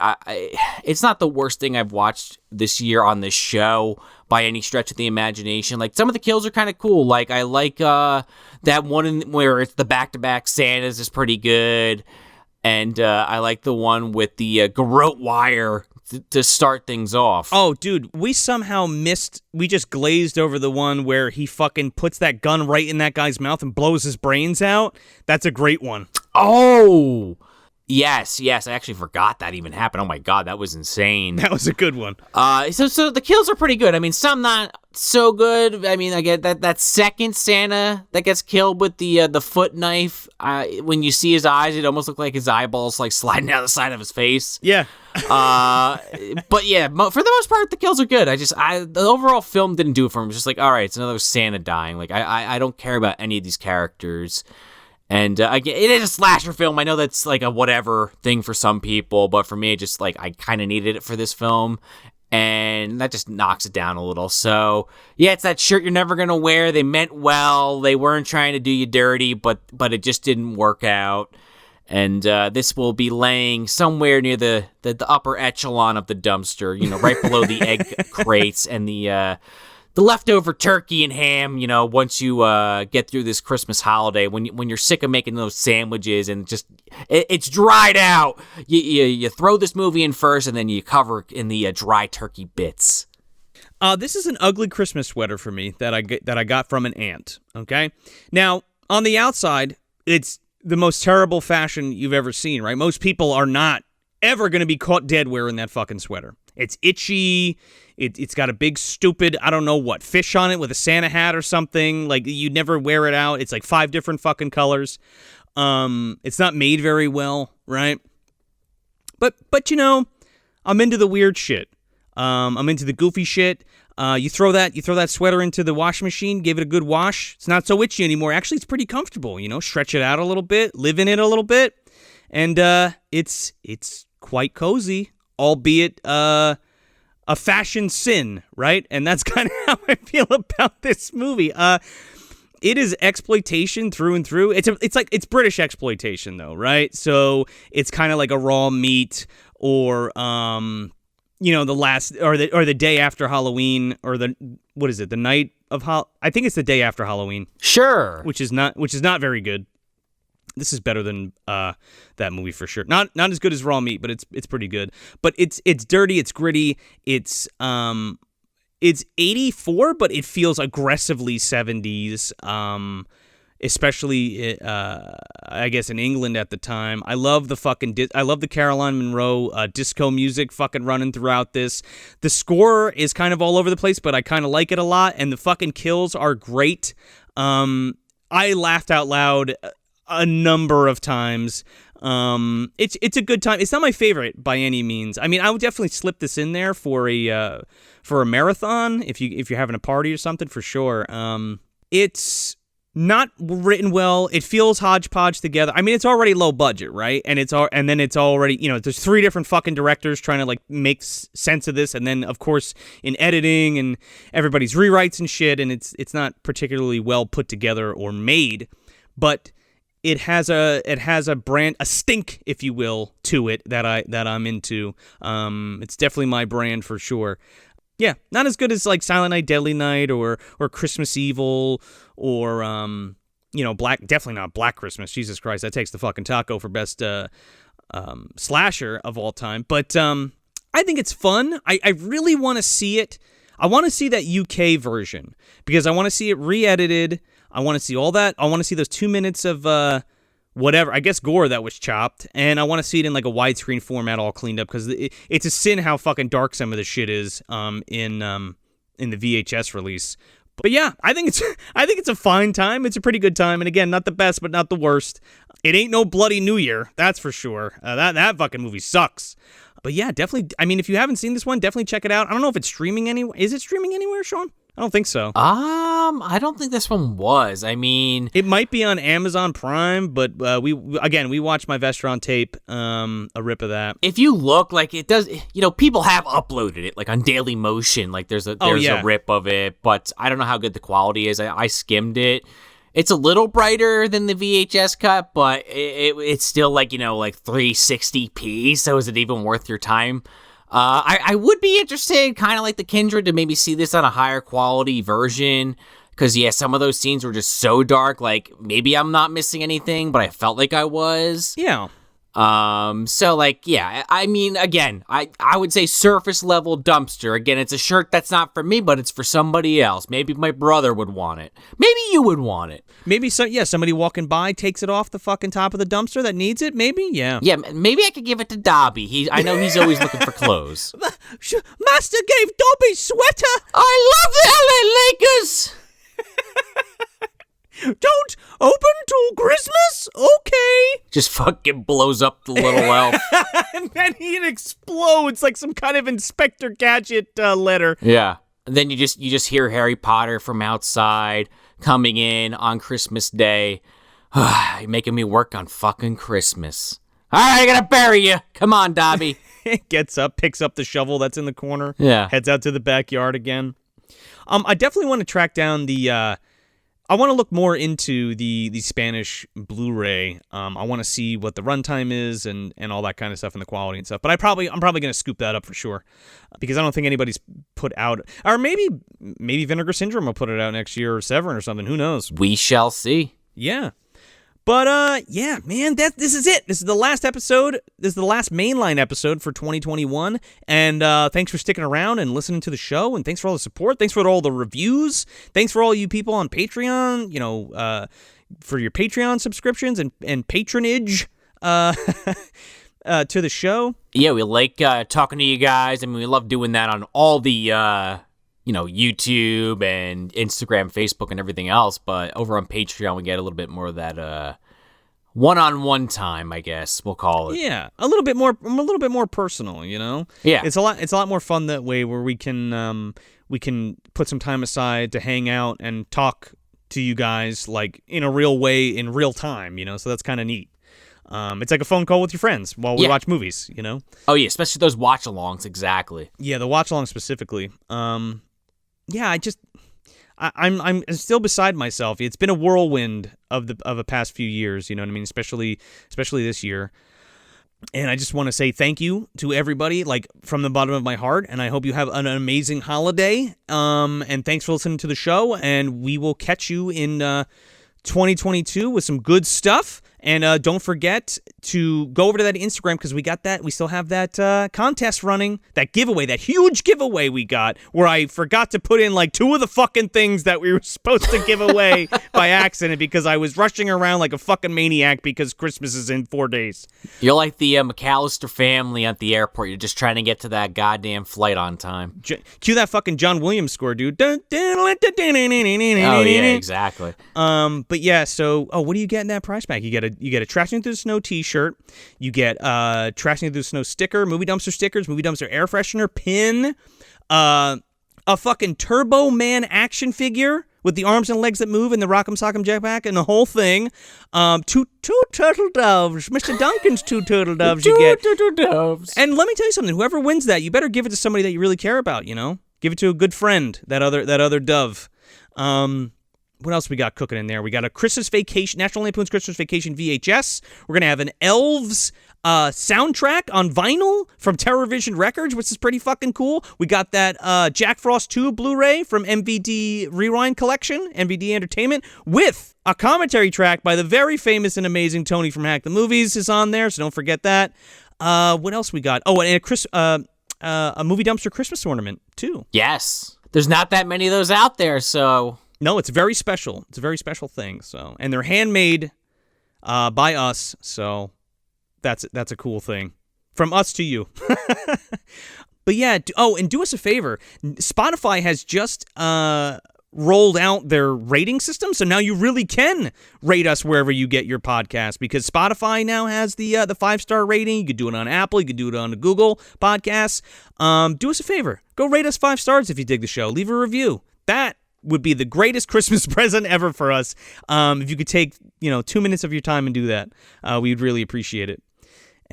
It's not the worst thing I've watched this year on this show by any stretch of the imagination. Like, some of the kills are kind of cool. Like, I like that one where it's the back-to-back Santas is pretty good. And I like the one with the garrote wire to start things off. Oh, dude, we just glazed over the one where he fucking puts that gun right in that guy's mouth and blows his brains out. That's a great one. Oh, yes, I actually forgot that even happened. Oh my God, that was insane. That was a good one. So the kills are pretty good. I mean, some not so good. I mean, I get that second Santa that gets killed with the foot knife. When you see his eyes, it almost looked like his eyeballs like sliding down the side of his face. Yeah. But yeah, for the most part, the kills are good. The overall film didn't do it for me. It's just like, all right, it's another Santa dying. Like, I don't care about any of these characters. And again, it is a slasher film. I know that's like a whatever thing for some people, but for me, just like I kind of needed it for this film, and that just knocks it down a little. So yeah, it's that shirt you're never gonna wear. They meant well. They weren't trying to do you dirty, but it just didn't work out. And this will be laying somewhere near the upper echelon of the dumpster, right below the egg crates and the leftover turkey and ham, once you get through this Christmas holiday, when you're sick of making those sandwiches and just it's dried out, you throw this movie in first and then you cover it in the dry turkey bits. This is an ugly Christmas sweater for me that I got from an aunt. Okay, now on the outside, it's the most terrible fashion you've ever seen, right? Most people are not ever going to be caught dead wearing that fucking sweater. It's itchy. It's got a big stupid, I don't know what, fish on it with a Santa hat or something. Like, you'd never wear it out. It's like 5 different fucking colors. It's not made very well, right? But I'm into the weird shit. I'm into the goofy shit. You throw that sweater into the washing machine, give it a good wash. It's not so itchy anymore. Actually, it's pretty comfortable. Stretch it out a little bit, live in it a little bit, and it's quite cozy, albeit a fashion sin, right? And that's kind of how I feel about this movie. It is exploitation through and through. It's British exploitation though, right? So it's kind of like a raw meat or the last or the day after Halloween or the night of I think it's the day after Halloween. Sure. Which is not very good. This is better than that movie for sure. Not as good as Raw Meat, but it's pretty good. But it's dirty, it's gritty, it's 84, but it feels aggressively 70s. Especially I guess in England at the time. I love the Caroline Monroe disco music fucking running throughout this. The score is kind of all over the place, but I kind of like it a lot, and the fucking kills are great. I laughed out loud a number of times. It's a good time. It's not my favorite by any means. I mean, I would definitely slip this in there for a marathon if you're having a party or something for sure. It's not written well. It feels hodgepodge together. I mean, it's already low budget, right? And it's already, there's 3 different fucking directors trying to like make sense of this, and then of course in editing and everybody's rewrites and shit, and it's not particularly well put together or made, but it has a brand, a stink, if you will, to it that I'm into. It's definitely my brand for sure. Yeah, not as good as like Silent Night, Deadly Night, or Christmas Evil, or definitely not Black Christmas. Jesus Christ, that takes the fucking taco for best slasher of all time. But I think it's fun. I really want to see it. I want to see that UK version because I want to see it re-edited. I want to see all that. I want to see those 2 minutes of whatever, I guess gore that was chopped, and I want to see it in like a widescreen format all cleaned up because it's a sin how fucking dark some of the shit is in the VHS release. But yeah, I think it's a fine time. It's a pretty good time, and again, not the best, but not the worst. It ain't no bloody New Year, that's for sure. That fucking movie sucks. But yeah, definitely. I mean, if you haven't seen this one, definitely check it out. I don't know if it's streaming anywhere. Is it streaming anywhere, Sean? I don't think so. I don't think this one was. I mean, it might be on Amazon Prime, but we watched my Vestron tape, a rip of that. If you look, like it does, people have uploaded it like on Daily Motion. Like there's a rip of it, but I don't know how good the quality is. I skimmed it. It's a little brighter than the VHS cut, but it's still like 360p. So is it even worth your time? I would be interested, kind of like the Kindred, to maybe see this on a higher quality version. Because, yeah, some of those scenes were just so dark. Like, maybe I'm not missing anything, but I felt like I was. Yeah. So, like, yeah, I mean, again, I would say surface level dumpster. Again, it's a shirt that's not for me, but it's for somebody else. Maybe my brother would want it. Maybe you would want it. Maybe somebody walking by takes it off the fucking top of the dumpster that needs it. Maybe, yeah. Yeah, maybe I could give it to Dobby. I know he's always looking for clothes. Master gave Dobby sweater. I love the LA Lakers. Don't open till Christmas? Okay. Just fucking blows up the little elf. And then he explodes like some kind of Inspector Gadget letter. Yeah. And then you just hear Harry Potter from outside coming in on Christmas Day. You're making me work on fucking Christmas. All right, I gotta bury you. Come on, Dobby. Gets up, picks up the shovel that's in the corner. Yeah. Heads out to the backyard again. I definitely want to track down the... I want to look more into the Spanish Blu-ray. I want to see what the runtime is and all that kind of stuff and the quality and stuff. But I'm probably going to scoop that up for sure because I don't think anybody's put out, or maybe Vinegar Syndrome will put it out next year or Severin or something. Who knows? We shall see. Yeah. But, yeah, man, this is it. This is the last episode. This is the last mainline episode for 2021. And thanks for sticking around and listening to the show. And thanks for all the support. Thanks for all the reviews. Thanks for all you people on Patreon, for your Patreon subscriptions and patronage to the show. Yeah, we like talking to you guys. I mean, we love doing that on all the... YouTube and Instagram, Facebook, and everything else. But over on Patreon, we get a little bit more of that one-on-one time, I guess we'll call it. Yeah, a little bit more personal. Yeah, it's a lot more fun that way, where we can put some time aside to hang out and talk to you guys like in a real way in real time. So that's kind of neat. It's like a phone call with your friends while we watch movies. Oh yeah, especially those watch-alongs. Exactly. Yeah, the watch-alongs specifically. Yeah, I'm still beside myself. It's been a whirlwind of the past few years, you know what I mean? Especially this year. And I just want to say thank you to everybody, like from the bottom of my heart. And I hope you have an amazing holiday. And thanks for listening to the show. And we will catch you in 2022 with some good stuff. And don't forget to go over to that Instagram because we still have that contest running, that giveaway, that huge giveaway we got where I forgot to put in like 2 of the fucking things that we were supposed to give away by accident because I was rushing around like a fucking maniac because Christmas is in 4 days. You're like the McAllister family at the airport. You're just trying to get to that goddamn flight on time. Cue that fucking John Williams score, dude. Oh, yeah, exactly. But yeah, so, what do you get in that prize pack? You get a Trashing Through the Snow t-shirt. You get Trashing Through the Snow sticker, movie dumpster stickers, movie dumpster air freshener, pin, a fucking Turbo Man action figure with the arms and legs that move and the Rock'em Sock'em jetpack and the whole thing. Two turtle doves. Mr. Duncan's 2 turtle doves you get. 2 turtle doves. And let me tell you something. Whoever wins that, you better give it to somebody that you really care about, Give it to a good friend, that other dove. what else we got cooking in there? We got a Christmas Vacation, National Lampoon's Christmas Vacation VHS. We're going to have an Elves soundtrack on vinyl from TerrorVision Records, which is pretty fucking cool. We got that Jack Frost 2 Blu-ray from MVD Rewind Collection, MVD Entertainment, with a commentary track by the very famous and amazing Tony from Hack the Movies is on there, so don't forget that. What else we got? Oh, and a Movie Dumpster Christmas ornament, too. Yes. There's not that many of those out there, so... No, it's very special. It's a very special thing, so... And they're handmade by us, so... That's a cool thing. From us to you. But yeah, and do us a favor. Spotify has just rolled out their rating system, so now you really can rate us wherever you get your podcast, because Spotify now has the 5-star rating. You could do it on Apple. You could do it on Google Podcasts. Do us a favor. Go rate us 5 stars if you dig the show. Leave a review. That would be the greatest Christmas present ever for us. If you could take 2 minutes of your time and do that, we'd really appreciate it.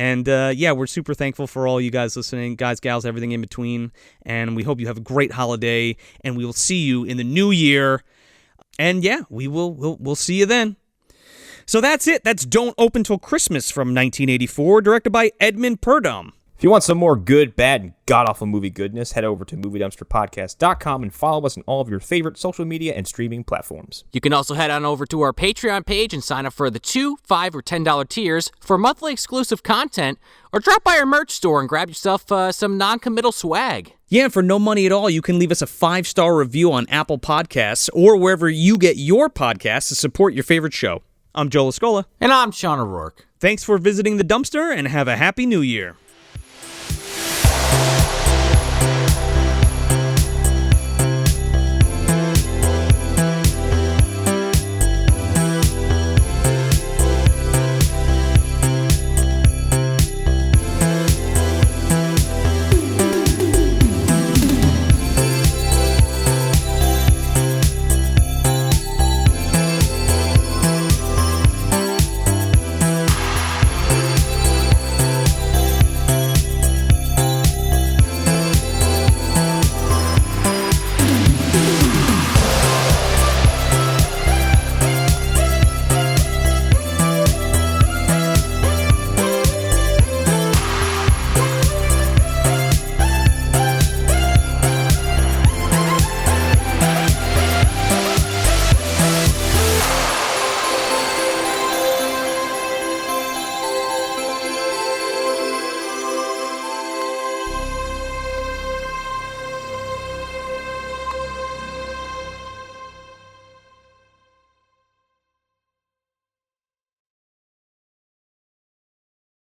And, we're super thankful for all you guys listening, guys, gals, everything in between. And we hope you have a great holiday, and we will see you in the new year. And, we'll see you then. So that's it. That's Don't Open Till Christmas from 1984, directed by Edmund Purdom. If you want some more good, bad, and god-awful movie goodness, head over to MovieDumpsterPodcast.com and follow us on all of your favorite social media and streaming platforms. You can also head on over to our Patreon page and sign up for the $2, $5, or $10 tiers for monthly exclusive content, or drop by our merch store and grab yourself some non-committal swag. Yeah, for no money at all, you can leave us a 5-star review on Apple Podcasts or wherever you get your podcasts to support your favorite show. I'm Joe Lascola. And I'm Sean O'Rourke. Thanks for visiting the dumpster, and have a happy new year.